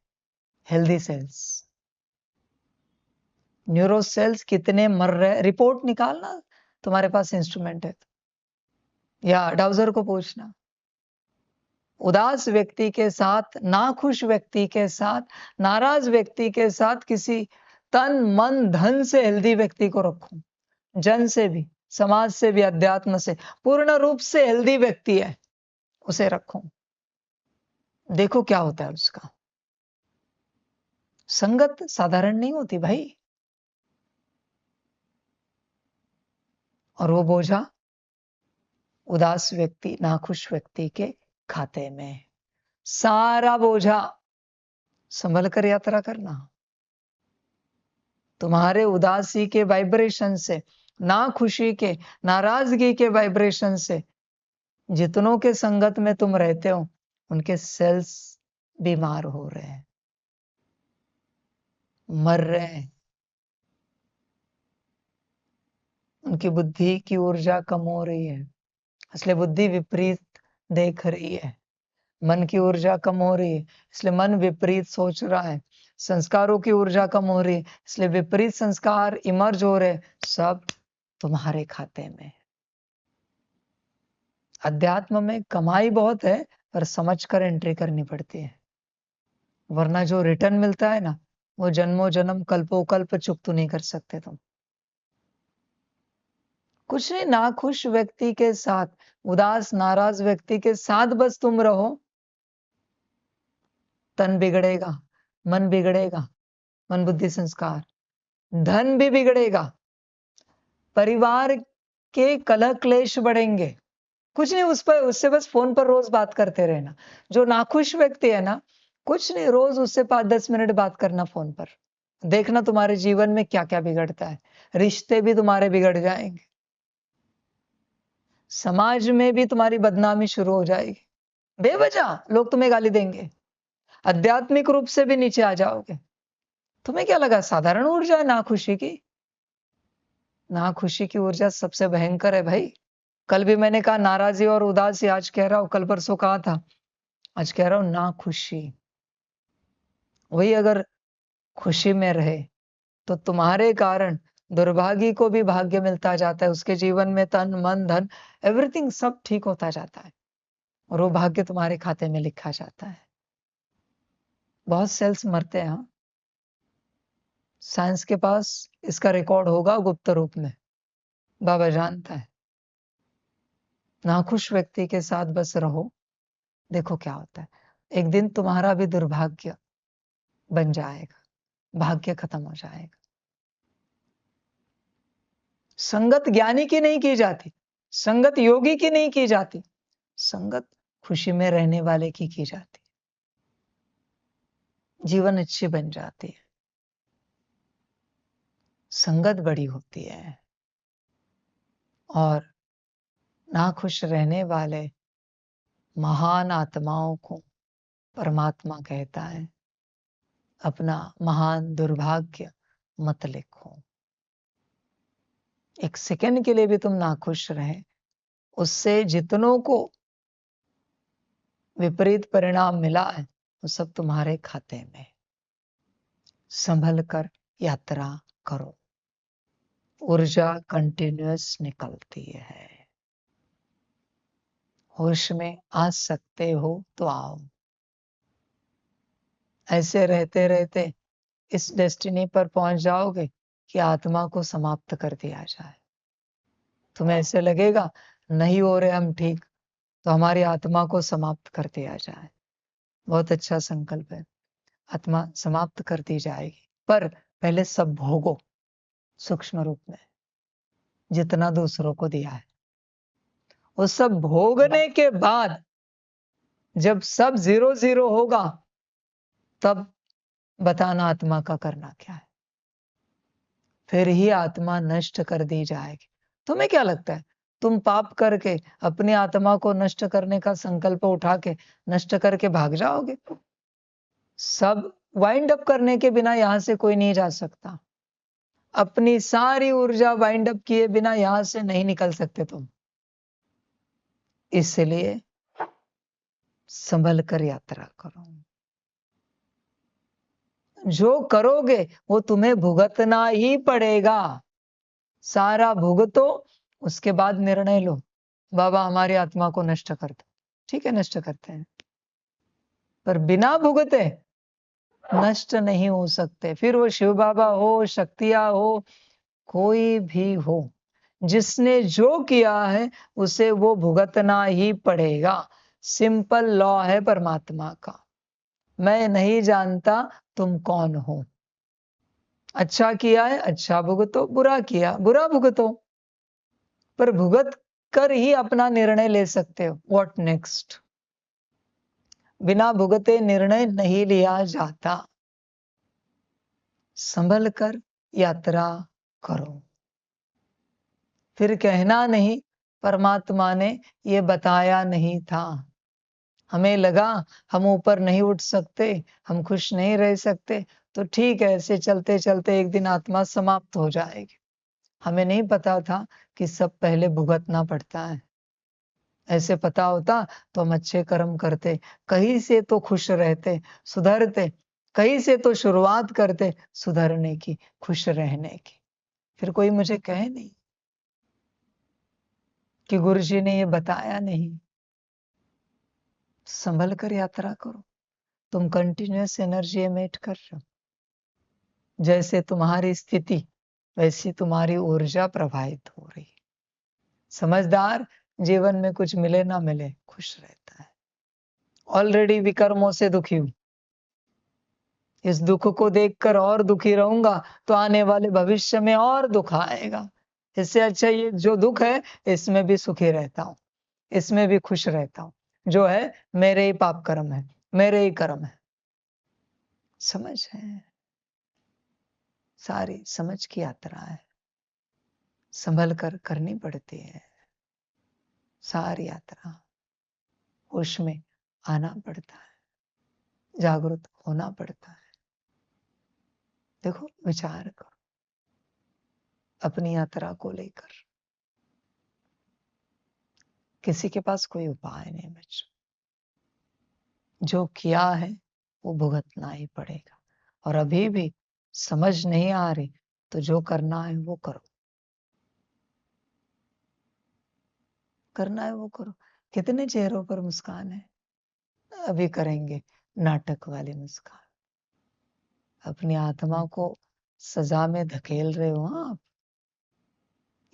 हेल्दी सेल्स, न्यूरो सेल्स कितने मर रहे हैं, रिपोर्ट निकालना, तुम्हारे पास इंस्ट्रूमेंट है तो। या डाउजर को पूछना। उदास व्यक्ति के साथ, नाखुश व्यक्ति के साथ, नाराज व्यक्ति के साथ किसी तन मन धन से हेल्दी व्यक्ति को रखो। जन से भी, समाज से भी, अध्यात्म से पूर्ण रूप से हेल्दी व्यक्ति है, उसे रखो। देखो क्या होता है उसका। संगत साधारण नहीं होती भाई। और वो बोझा उदास व्यक्ति, नाखुश व्यक्ति के खाते में, सारा बोझा संभल कर यात्रा करना। तुम्हारे उदासी के वाइब्रेशन से, नाखुशी के, नाराजगी के वाइब्रेशन से जितनों के संगत में तुम रहते हो उनके सेल्स बीमार हो रहे हैं, मर रहे हैं, उनकी बुद्धि की ऊर्जा कम हो रही है, इसलिए बुद्धि विपरीत देख रही है। मन की ऊर्जा कम हो रही है, इसलिए मन विपरीत सोच रहा है। संस्कारों की ऊर्जा कम हो रही है, इसलिए विपरीत संस्कार इमर्ज हो रहे। सब तुम्हारे खाते में। अध्यात्म में कमाई बहुत है, पर समझ कर एंट्री करनी पड़ती है, वरना जो रिटर्न मिलता है ना, वो जन्मों जन्म कल्पों कल्प चुक तो नहीं कर सकते तुम। कुछ नहीं, नाखुश व्यक्ति के साथ, उदास नाराज व्यक्ति के साथ बस तुम रहो, तन बिगड़ेगा, मन बिगड़ेगा, मन बुद्धि संस्कार, धन भी बिगड़ेगा, परिवार के कलह क्लेश बढ़ेंगे। कुछ नहीं, उससे बस फोन पर रोज बात करते रहना। जो नाखुश व्यक्ति है ना, कुछ नहीं, रोज उससे 5-10 मिनट बात करना फोन पर। देखना तुम्हारे जीवन में क्या क्या बिगड़ता है। रिश्ते भी तुम्हारे बिगड़ जाएंगे, समाज में भी तुम्हारी बदनामी शुरू हो जाएगी, बेवजह लोग तुम्हें गाली देंगे, आध्यात्मिक रूप से भी नीचे आ जाओगे। तुम्हें क्या लगा साधारण ऊर्जा है नाखुशी की? नाखुशी की ऊर्जा सबसे भयंकर है भाई। कल भी मैंने कहा नाराजी और उदासी, आज कह रहा हूं, कल परसों कहा था, आज कह रहा हूं नाखुशी। वही अगर खुशी में रहे तो तुम्हारे कारण दुर्भागी को भी भाग्य मिलता जाता है, उसके जीवन में तन मन धन एवरीथिंग सब ठीक होता जाता है, और वो भाग्य तुम्हारे खाते में लिखा जाता है। बहुत सेल्स मरते हैं। हाँ, साइंस के पास इसका रिकॉर्ड होगा गुप्त रूप में, बाबा जानता है। नाखुश व्यक्ति के साथ बस रहो, देखो क्या होता है। एक दिन तुम्हारा भी दुर्भाग्य बन जाएगा, भाग्य खत्म हो जाएगा। संगत ज्ञानी की नहीं की जाती, संगत योगी की नहीं की जाती, संगत खुशी में रहने वाले की जाती, जीवन अच्छी बन जाती है, संगत बड़ी होती है। और नाखुश रहने वाले महान आत्माओं को परमात्मा कहता है, अपना महान दुर्भाग्य मत लिखो। एक सेकंड के लिए भी तुम नाखुश रहे, उससे जितनों को विपरीत परिणाम मिला है वो सब तुम्हारे खाते में। संभल कर यात्रा करो, ऊर्जा कंटिन्यूअस निकलती है। होश में आ सकते हो तो आओ। ऐसे रहते रहते इस डेस्टिनी पर पहुंच जाओगे कि आत्मा को समाप्त कर दिया जाए। तुम्हें ऐसे लगेगा नहीं हो रहे हम ठीक, तो हमारी आत्मा को समाप्त कर दिया जाए। बहुत अच्छा संकल्प है, आत्मा समाप्त कर दी जाएगी, पर पहले सब भोगो सूक्ष्म रूप में, जितना दूसरों को दिया है। वो सब भोगने के बाद जब सब 0-0 होगा, तब बताना आत्मा का करना क्या है। फिर ही आत्मा नष्ट कर दी जाएगी। तुम्हें क्या लगता है, तुम पाप करके अपनी आत्मा को नष्ट करने का संकल्प उठा के नष्ट करके भाग जाओगे? सब वाइंड अप करने के बिना यहां से कोई नहीं जा सकता। अपनी सारी ऊर्जा वाइंड अप किए बिना यहां से नहीं निकल सकते तुम। इसलिए संभल कर यात्रा करो। जो करोगे वो तुम्हें भुगतना ही पड़ेगा। सारा भुगतो, उसके बाद निर्णय लो, बाबा हमारी आत्मा को नष्ट कर दो। ठीक है, नष्ट करते हैं, पर बिना भुगते नष्ट नहीं हो सकते। फिर वो शिव बाबा हो, शक्तियां हो, कोई भी हो, जिसने जो किया है उसे वो भुगतना ही पड़ेगा। सिंपल लॉ है परमात्मा का। मैं नहीं जानता तुम कौन हो। अच्छा किया है अच्छा भुगतो, बुरा किया बुरा भुगतो, पर भुगत कर ही अपना निर्णय ले सकते हो। What next? बिना भुगते निर्णय नहीं लिया जाता। संभल कर यात्रा करो। फिर कहना नहीं परमात्मा ने ये बताया नहीं था। हमें लगा हम ऊपर नहीं उठ सकते, हम खुश नहीं रह सकते, तो ठीक है, ऐसे चलते चलते एक दिन आत्मा समाप्त हो जाएगी। हमें नहीं पता था कि सब पहले भुगतना पड़ता है। ऐसे पता होता तो हम अच्छे कर्म करते, कहीं से तो खुश रहते, सुधरते, कहीं से तो शुरुआत करते सुधरने की, खुश रहने की। फिर कोई मुझे कहे नहीं कि गुरुजी ने ये बताया नहीं। संभल कर यात्रा करो। तुम कंटिन्यूअस एनर्जी एमिट कर रहे हो। जैसे तुम्हारी स्थिति वैसी तुम्हारी ऊर्जा प्रवाहित हो रही। समझदार जीवन में कुछ मिले ना मिले खुश रहता है। ऑलरेडी विकर्मों से दुखी हूं, इस दुख को देखकर और दुखी रहूंगा तो आने वाले भविष्य में और दुख आएगा। इससे अच्छा ये जो दुख है इसमें भी सुखी रहता हूं, इसमें भी खुश रहता हूं। जो है मेरे ही पाप कर्म है, मेरे ही कर्म है। समझ है, सारी समझ की यात्रा है, संभल कर करनी पड़ती है। सारी यात्रा होश में आना पड़ता है, जागरूक होना पड़ता है। देखो, विचार करो अपनी यात्रा को लेकर। किसी के पास कोई उपाय नहीं बच्चों। जो किया है वो भुगतना ही पड़ेगा। और अभी भी समझ नहीं आ रही तो जो करना है वो करो, करना है वो करो। कितने चेहरों पर मुस्कान है, अभी करेंगे नाटक वाली मुस्कान। अपनी आत्मा को सजा में धकेल रहे हो आप।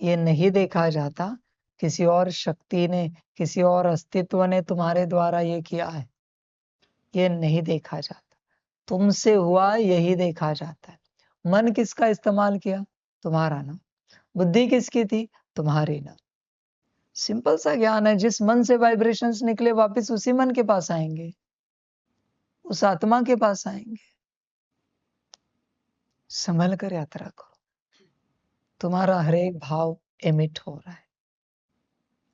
ये नहीं देखा जाता किसी और शक्ति ने, किसी और अस्तित्व ने तुम्हारे द्वारा ये किया है। ये नहीं देखा जाता, तुमसे हुआ यही देखा जाता है। मन किसका इस्तेमाल किया? तुम्हारा ना। बुद्धि किसकी थी? तुम्हारी ना। सिंपल सा ज्ञान है, जिस मन से वाइब्रेशंस निकले वापस उसी मन के पास आएंगे, उस आत्मा के पास आएंगे। संभल कर यात्रा करो। तुम्हारा हर एक भाव एमिट हो रहा है,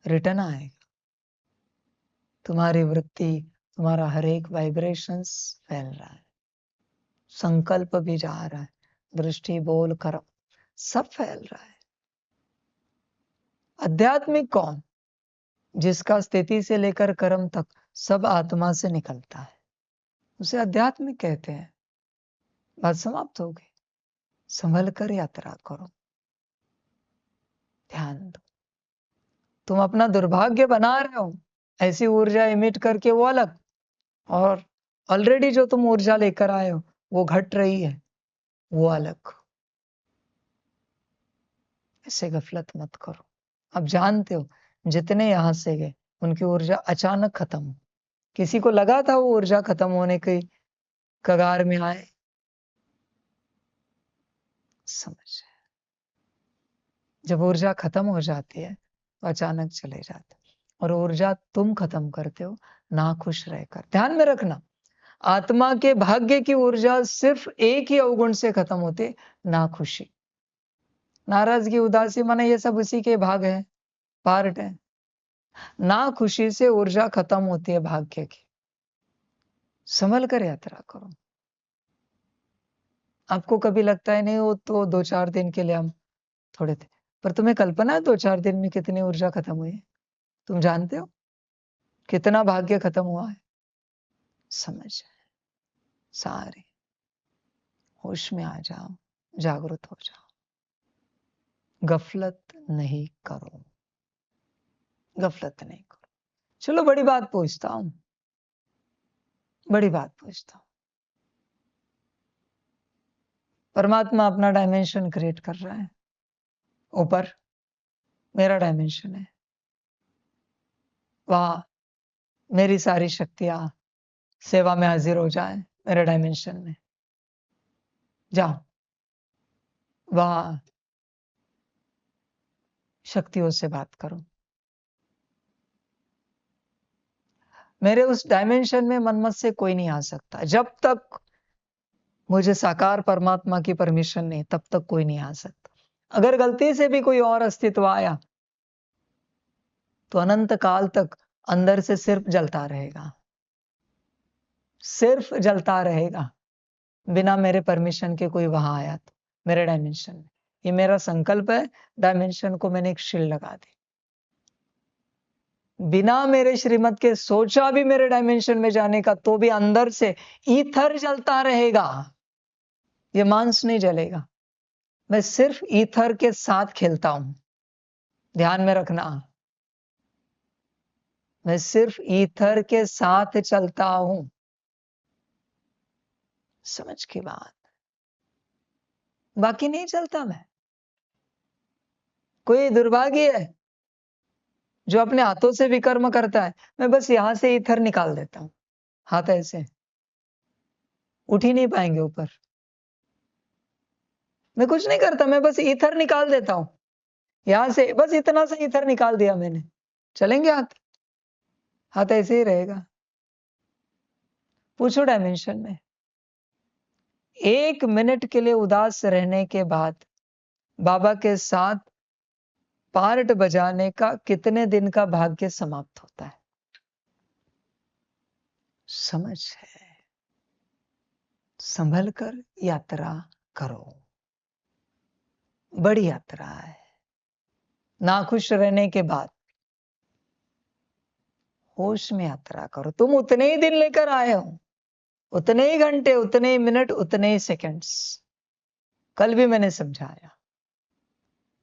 रिटर्न आएगा। तुम्हारी वृत्ति, तुम्हारा हर एक वाइब्रेशंस फैल रहा है, संकल्प भी जा रहा है, दृष्टि, बोल, कर्म सब फैल रहा है। आध्यात्मिक कौन? जिसका स्थिति से लेकर कर्म तक सब आत्मा से निकलता है, उसे आध्यात्मिक कहते हैं। बात समाप्त हो गई। संभल कर यात्रा करो, ध्यान दो। तुम अपना दुर्भाग्य बना रहे हो ऐसी ऊर्जा इमिट करके, वो अलग, और ऑलरेडी जो तुम ऊर्जा लेकर आए हो वो घट रही है, वो अलग। ऐसे गफलत मत करो। अब जानते हो जितने यहां से गए उनकी ऊर्जा अचानक खत्म, किसी को लगा था वो ऊर्जा खत्म होने की कगार में आए? समझ, जब ऊर्जा खत्म हो जाती है तो अचानक चले जाते हैं। और ऊर्जा तुम खत्म करते हो ना खुश रहकर। ध्यान में रखना, आत्मा के भाग्य की ऊर्जा सिर्फ एक ही अवगुण से खत्म होती, ना खुशी। नाराजगी, उदासी, माने ये सब उसी के भाग है, पार्ट है। ना खुशी से ऊर्जा खत्म होती है भाग्य की। संभल कर यात्रा करो। आपको कभी लगता है नहीं वो तो 2-4 दिन के लिए हम थोड़े थे, पर तुम्हें कल्पना है 2-4 दिन में कितनी ऊर्जा खत्म हुई है? तुम जानते हो कितना भाग्य खत्म हुआ है? समझ, सारे होश में आ जाओ, जागृत हो जाओ, गफलत नहीं करो, गफलत नहीं करो। चलो बड़ी बात पूछता हूं, बड़ी बात पूछता हूं। परमात्मा अपना डायमेंशन क्रिएट कर रहा है, ऊपर मेरा डायमेंशन है, वहां मेरी सारी शक्तियां सेवा में हाजिर हो जाए मेरे डायमेंशन में। जाओ वहां शक्तियों से बात करो। मेरे उस डायमेंशन में मनमत से कोई नहीं आ सकता। जब तक मुझे साकार परमात्मा की परमिशन नहीं, तब तक कोई नहीं आ सकता। अगर गलती से भी कोई और अस्तित्व आया तो अनंत काल तक अंदर से सिर्फ जलता रहेगा, सिर्फ जलता रहेगा, बिना मेरे परमिशन के कोई वहां आया तो मेरे डायमेंशन में। ये मेरा संकल्प है, डायमेंशन को मैंने एक शील्ड लगा दी। बिना मेरे श्रीमत के सोचा भी मेरे डायमेंशन में जाने का, तो भी अंदर से ईथर जलता रहेगा, ये मांस नहीं जलेगा। मैं सिर्फ ईथर के साथ खेलता हूं, ध्यान में रखना। मैं सिर्फ ईथर के साथ चलता हूं। समझ की बात, बाकी नहीं चलता मैं। कोई दुर्भाग्य है जो अपने हाथों से विकर्म करता है। मैं बस यहां से ईथर निकाल देता हूं, हाथ ऐसे उठ ही नहीं पाएंगे ऊपर। मैं कुछ नहीं करता, मैं बस ईथर निकाल देता हूं यहां से, बस इतना सा ईथर निकाल दिया मैंने, चलेंगे हाथ? हाथ ऐसे ही रहेगा। पूछो डायमेंशन में, 1 मिनट के लिए उदास रहने के बाद बाबा के साथ पार्ट बजाने का कितने दिन का भाग्य समाप्त होता है? समझ है, संभल कर यात्रा करो, बड़ी यात्रा है। नाखुश रहने के बाद होश में यात्रा करो। तुम उतने ही दिन लेकर आए हो, उतने ही घंटे, उतने ही मिनट, उतने ही सेकंड्स। कल भी मैंने समझाया,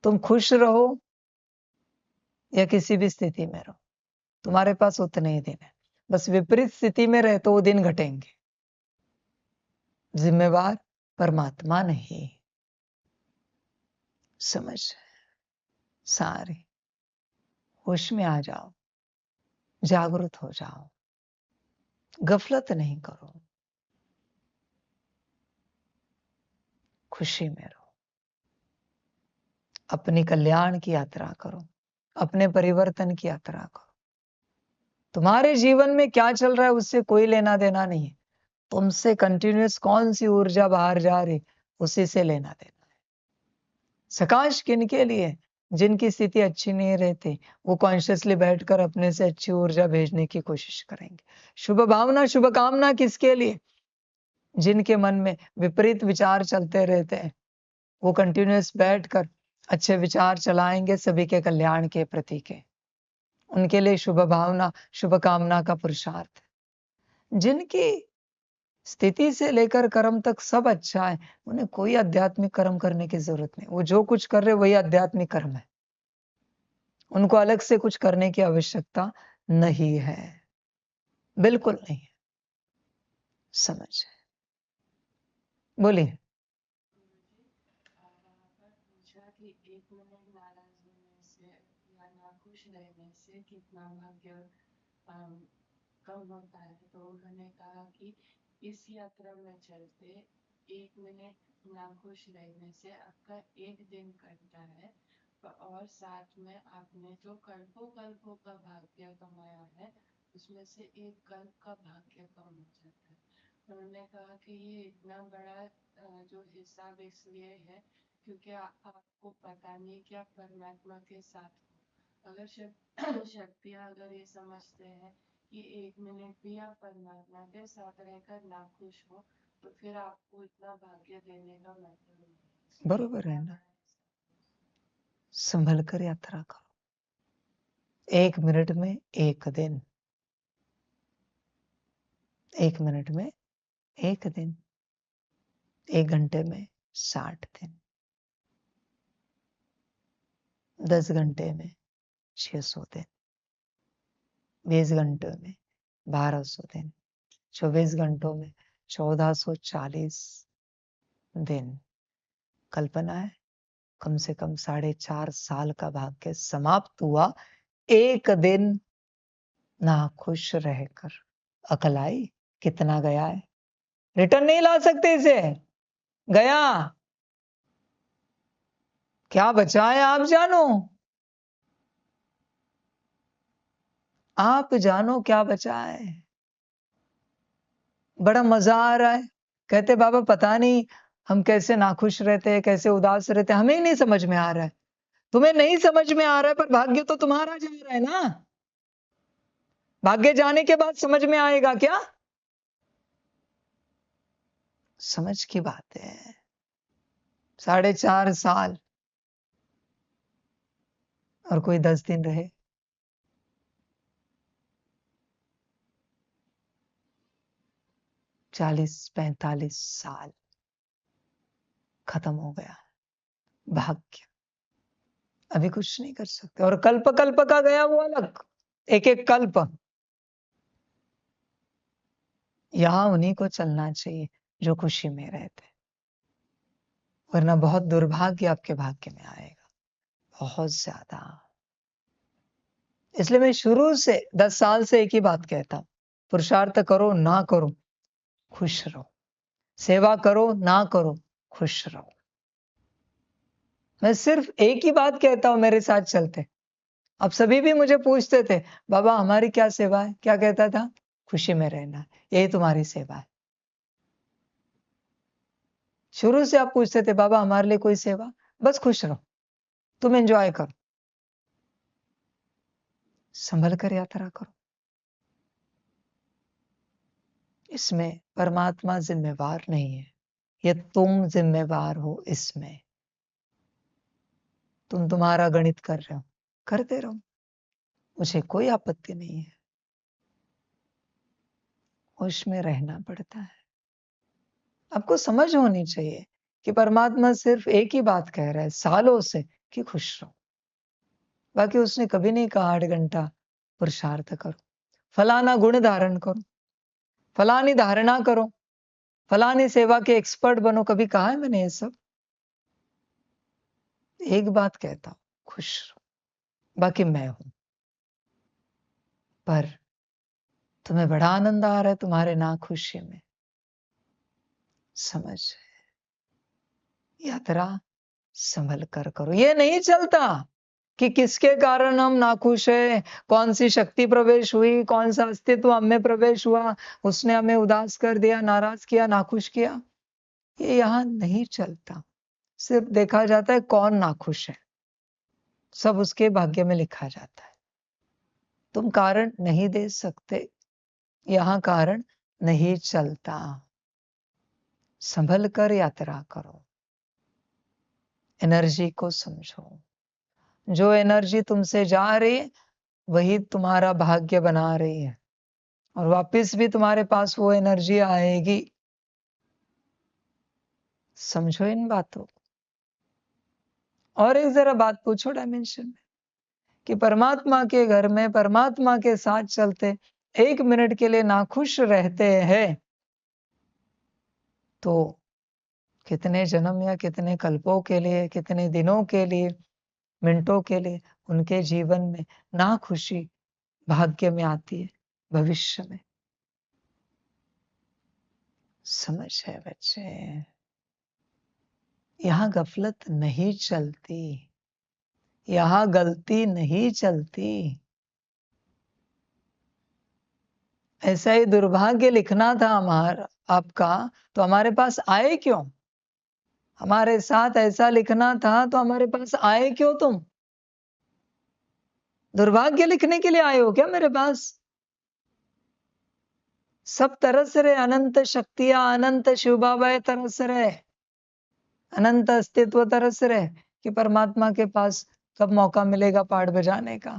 तुम खुश रहो या किसी भी स्थिति में रहो, तुम्हारे पास उतने ही दिन है। बस विपरीत स्थिति में रहे तो वो दिन घटेंगे। जिम्मेवार परमात्मा नहीं। समझ, सारे होश में आ जाओ, जागृत हो जाओ, गफलत नहीं करो, खुशी में रहो, अपनी कल्याण की यात्रा करो, अपने परिवर्तन की यात्रा करो। तुम्हारे जीवन में क्या चल रहा है उससे कोई लेना देना नहीं है। तुमसे कंटिन्यूअस कौन सी ऊर्जा बाहर जा रही, उसी से लेना देना है। सकाश किनके लिए? जिनकी स्थिति अच्छी नहीं रहती, वो कॉन्शियसली बैठकर अपने से अच्छी ऊर्जा भेजने की कोशिश करेंगे। शुभ भावना, शुभ कामना किसके लिए? जिनके मन में विपरीत विचार चलते रहते हैं, वो कंटिन्यूअस बैठकर अच्छे विचार चलाएंगे सभी के कल्याण के प्रति के। उनके लिए शुभ भावना, शुभ कामना का पुरुषार्थ। जिनकी स्थिति से लेकर कर्म तक सब अच्छा है, उन्हें कोई आध्यात्मिक कर्म करने की जरूरत नहीं। वो जो कुछ कर रहे वही आध्यात्मिक कर्म है, उनको अलग से कुछ करने की आवश्यकता नहीं है, बिल्कुल नहीं है। समझ, बोलिए। नाखुश रहने से कितना भाग्य कम होता है, तो उन्होंने कहा कि इस यात्रा में चलते 1 मिनट नाखुश रहने से आपका 1 दिन कटता है, और साथ में आपने जो कल्पों का भाग्य कमाया है उसमें से एक कल्प का भाग्य कम हो जाता है। उन्होंने कहा कि ये इतना बड़ा जो हिसाब इसलिए है क्योंकि आपको पता नहीं कि आप परमात्मा के साथ हो। अगर शक्तियाँ अगर ये समझते हैं कि 1 मिनट भी आप परमात्मा के साथ रहकर नाखुश हो, तो फिर आपको इतना भाग्य देने का मतलब नहीं। बरोबर है ना। संभल कर यात्रा करो। 1 मिनट में 1 दिन, 1 मिनट में 1 दिन, 1 घंटे में 60 दिन, 10 घंटे में 600 दिन, 20 घंटे में 1200 दिन, 24 घंटों में 1440 दिन। कल्पना है, कम से कम 4.5 साल का भाग्य समाप्त हुआ 1 दिन नाखुश रहकर। अकल आई? कितना गया है, रिटर्न नहीं ला सकते इसे। गया, क्या बचा है आप जानो, आप जानो क्या बचा है। बड़ा मजा आ रहा है, कहते बाबा पता नहीं हम कैसे नाखुश रहते हैं, कैसे उदास रहते हैं, हमें ही नहीं समझ में आ रहा है। तुम्हें नहीं समझ में आ रहा है, पर भाग्य तो तुम्हारा जा रहा है ना। भाग्य जाने के बाद समझ में आएगा क्या? समझ की बात है। 4.5 साल और कोई 10 दिन रहे, 40-45 साल खत्म हो गया भाग्य। अभी कुछ नहीं कर सकते। और कल्प कल्प का गया वो अलग, एक एक कल्प। यहां उन्हीं को चलना चाहिए जो खुशी में रहते, वरना बहुत दुर्भाग्य आपके भाग्य में आएगा, बहुत ज्यादा। इसलिए मैं शुरू से 10 साल से एक ही बात कहता हूं, पुरुषार्थ करो ना करो खुश रहो, सेवा करो ना करो खुश रहो। मैं सिर्फ एक ही बात कहता हूं, मेरे साथ चलते। अब सभी भी मुझे पूछते थे, बाबा हमारी क्या सेवा है? क्या कहता था? खुशी में रहना, यही तुम्हारी सेवा है। शुरू से आप पूछते थे, बाबा हमारे लिए कोई सेवा? बस खुश रहो, तुम एंजॉय करो, संभल कर यात्रा करो। इसमें परमात्मा जिम्मेवार नहीं है, ये तुम जिम्मेवार हो। इसमें तुम तुम्हारा गणित कर रहे हो, करते रहो, मुझे कोई आपत्ति नहीं है। होश में रहना पड़ता है। आपको समझ होनी चाहिए कि परमात्मा सिर्फ एक ही बात कह रहा है सालों से, कि खुश रहो। बाकी उसने कभी नहीं कहा 8 घंटा पुरुषार्थ करो, फलाना गुण धारण करो, फलानी धारणा करो, फलानी सेवा के एक्सपर्ट बनो। कभी कहा है मैंने ये सब? एक बात कहता हूं, खुश रहो, बाकी मैं हूं। पर तुम्हें बड़ा आनंद आ रहा है तुम्हारे नाखुशी में, समझ, यात्रा संभल कर करो। ये नहीं चलता कि किसके कारण हम नाखुश है, कौन सी शक्ति प्रवेश हुई, कौन सा अस्तित्व हमें प्रवेश हुआ, उसने हमें उदास कर दिया, नाराज किया, नाखुश किया। ये यहां नहीं चलता। सिर्फ देखा जाता है कौन नाखुश है, सब उसके भाग्य में लिखा जाता है। तुम कारण नहीं दे सकते, यहां कारण नहीं चलता। संभल कर यात्रा करो, एनर्जी को समझो। जो एनर्जी तुमसे जा रही है वही तुम्हारा भाग्य बना रही है, और वापस भी तुम्हारे पास वो एनर्जी आएगी। समझो इन बातों। और एक जरा बात पूछो डायमेंशन में, कि परमात्मा के घर में परमात्मा के साथ चलते 1 मिनट के लिए नाखुश रहते हैं, तो कितने जन्म या कितने कल्पों के लिए, कितने दिनों के लिए, मिनटों के लिए उनके जीवन में नाखुशी भाग्य में आती है। भविष्य में। समझ है बच्चे, यहां गफलत नहीं चलती, यहां गलती नहीं चलती। ऐसा ही दुर्भाग्य लिखना था हमारा आपका, तो हमारे पास आए क्यों? हमारे साथ ऐसा लिखना था तो हमारे पास आए क्यों तुम? दुर्भाग्य लिखने के लिए आए हो क्या मेरे पास? सब तरस रहे, अनंत शक्तियां, अनंत शिव बाबा तरस रहे, अनंत अस्तित्व तरस रहे कि परमात्मा के पास कब मौका मिलेगा पाठ बजाने का।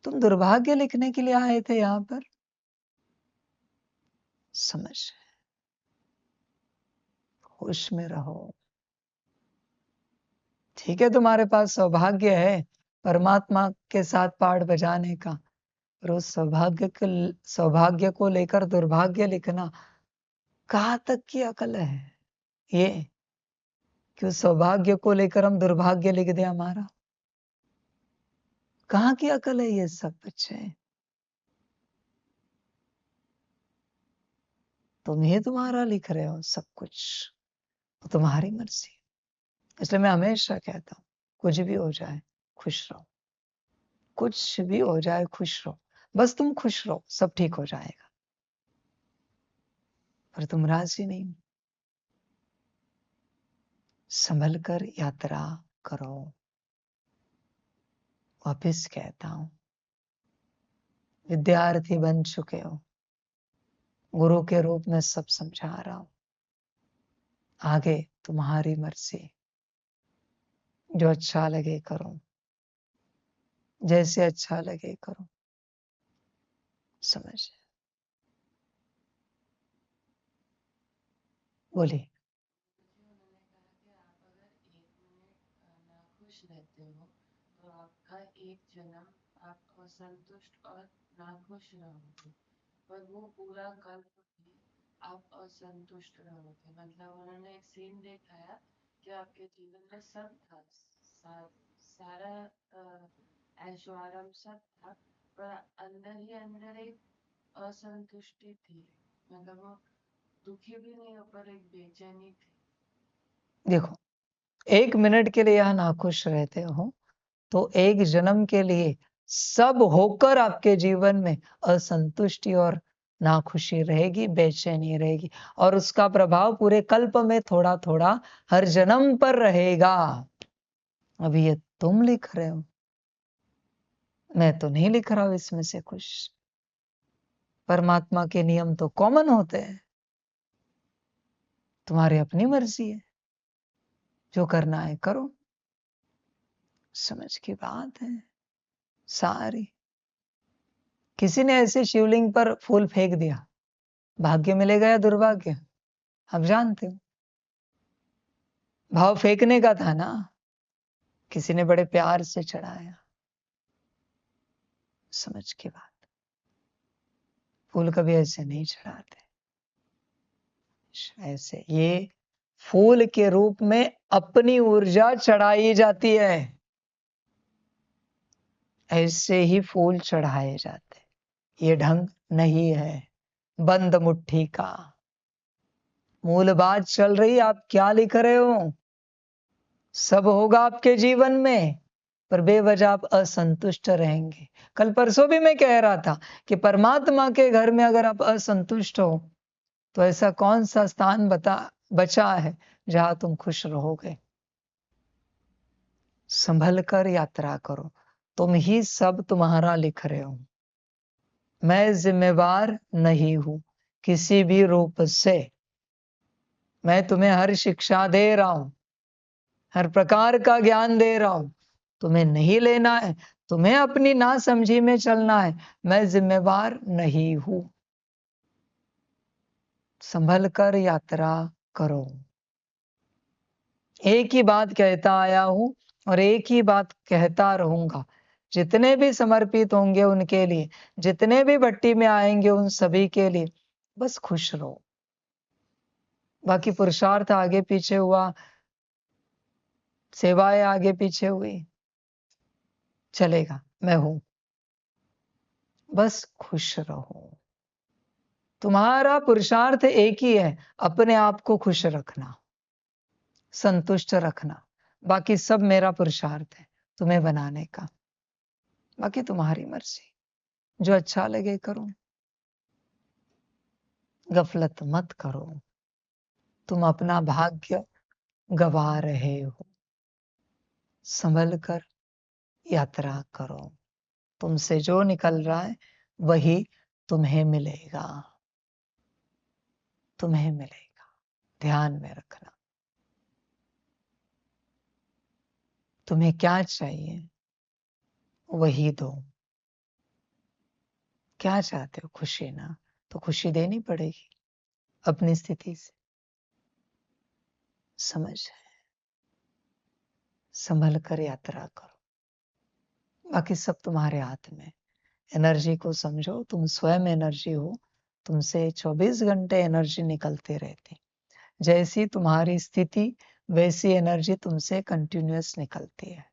तुम दुर्भाग्य लिखने के लिए आए थे यहां पर। समझ, होश में रहो। ठीक है, तुम्हारे पास सौभाग्य है परमात्मा के साथ पाठ बजाने का, पर उस सौभाग्य को लेकर दुर्भाग्य लिखना कहाँ तक की अकल है ये, कि उस सौभाग्य को लेकर हम दुर्भाग्य लिख दे हमारा? कहाँ की अकल है ये सब बच्चे? तुम ही तुम्हारा लिख रहे हो सब कुछ, तो तुम्हारी मर्जी। इसलिए मैं हमेशा कहता हूं, कुछ भी हो जाए खुश रहो, कुछ भी हो जाए खुश रहो, बस तुम खुश रहो, सब ठीक हो जाएगा। पर तुम राजी नहीं, संभल कर यात्रा करो। वापिस कहता हूं, विद्यार्थी बन चुके हो, गुरु के रूप में सब समझा रहा हूं, आगे तुम्हारी मर्जी, जो अच्छा लगे करो, जैसे अच्छा लगे करो। समझ, बोलिए। उन्होंने कहा कि आप अगर 1 मिनट नाखुश रहते हो तो आपका एक जन्म आप असंतुष्ट और नाखुश रहोगे, पर वो पूरा कल्प भी आप असंतुष्ट रहोगे। मतलब उन्होंने एक सीन दिखाया कि आपके जीवन में सब था, सारा ऐशो आराम सब था, पर अंदर ही अंदर एक असंतुष्टि थी। मतलब वो दुखी भी नहीं हो पर एक बेचैनी थी। देखो, 1 मिनट के लिए यहां नाखुश रहते हो तो एक जन्म के लिए सब होकर आपके जीवन में असंतुष्टि और नाखुशी रहेगी, बेचैनी रहेगी, और उसका प्रभाव पूरे कल्प में थोड़ा थोड़ा हर जन्म पर रहेगा। अभी ये तुम लिख रहे हो, मैं तो नहीं लिख रहा हूं इसमें से कुछ। परमात्मा के नियम तो कॉमन होते हैं, तुम्हारी अपनी मर्जी है, जो करना है करो। समझ की बात है सारी। किसी ने ऐसे शिवलिंग पर फूल फेंक दिया, भाग्य मिलेगा या दुर्भाग्य? आप जानते हो, भाव फेंकने का था ना, किसी ने बड़े प्यार से चढ़ाया। समझ की बात, फूल कभी ऐसे नहीं चढ़ाते, ऐसे ये फूल के रूप में अपनी ऊर्जा चढ़ाई जाती है, ऐसे ही फूल चढ़ाए जाते। ये ढंग नहीं है बंद मुट्ठी का। मूल बात चल रही, आप क्या लिख रहे हो? सब होगा आपके जीवन में, पर बेवजह आप असंतुष्ट रहेंगे। कल परसों भी मैं कह रहा था कि परमात्मा के घर में अगर आप असंतुष्ट हो तो ऐसा कौन सा स्थान बचा है जहां तुम खुश रहोगे? संभल कर यात्रा करो, तुम ही सब तुम्हारा लिख रहे हो। मैं जिम्मेवार नहीं हूं किसी भी रूप से। मैं तुम्हें हर शिक्षा दे रहा हूं, हर प्रकार का ज्ञान दे रहा हूं, तुम्हें नहीं लेना है, तुम्हें अपनी नासमझी में चलना है। मैं जिम्मेवार नहीं हूं। संभल कर यात्रा करो। एक ही बात कहता आया हूं और एक ही बात कहता रहूंगा। जितने भी समर्पित होंगे उनके लिए, जितने भी भट्टी में आएंगे उन सभी के लिए, बस खुश रहो। बाकी पुरुषार्थ आगे पीछे हुआ, सेवाएं आगे पीछे हुई, चलेगा, मैं हूं। बस खुश रहो। तुम्हारा पुरुषार्थ एक ही है, अपने आप को खुश रखना, संतुष्ट रखना। बाकी सब मेरा पुरुषार्थ है तुम्हें बनाने का। बाकी तुम्हारी मर्जी, जो अच्छा लगे करो, गफलत मत करो। तुम अपना भाग्य गवा रहे हो, संभल कर यात्रा करो। तुमसे जो निकल रहा है वही तुम्हें मिलेगा, तुम्हें मिलेगा। ध्यान में रखना। तुम्हें क्या चाहिए वही दो। क्या चाहते हो? खुशी ना, तो खुशी देनी पड़ेगी अपनी स्थिति से। समझ है, संभल कर यात्रा करो। बाकी सब तुम्हारे हाथ में। एनर्जी को समझो, तुम स्वयं एनर्जी हो। तुमसे 24 घंटे एनर्जी निकलते रहती। जैसी तुम्हारी स्थिति वैसी एनर्जी तुमसे कंटिन्यूअस निकलती है।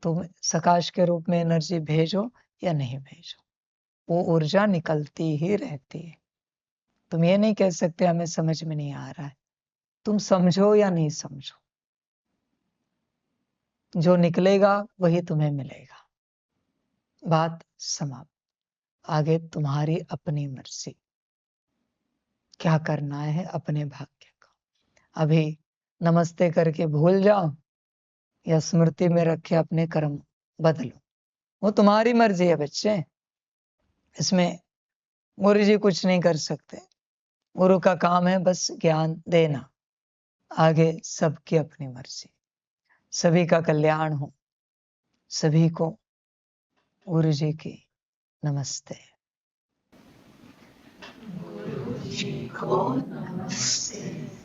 तुम सकाश के रूप में एनर्जी भेजो या नहीं भेजो, वो ऊर्जा निकलती ही रहती है। तुम ये नहीं कह सकते हमें समझ में नहीं आ रहा है। तुम समझो या नहीं समझो, जो निकलेगा वही तुम्हें मिलेगा। बात समाप्त। आगे तुम्हारी अपनी मर्जी, क्या करना है अपने भाग्य का। अभी नमस्ते करके भूल जाओ या स्मृति में रखे अपने कर्म बदलो, वो तुम्हारी मर्जी है बच्चे। इसमें गुरु जी कुछ नहीं कर सकते। गुरु का काम है बस ज्ञान देना। आगे सबकी अपनी मर्जी। सभी का कल्याण हो। सभी को गुरु जी की नमस्ते। गुरु जी को नमस्ते।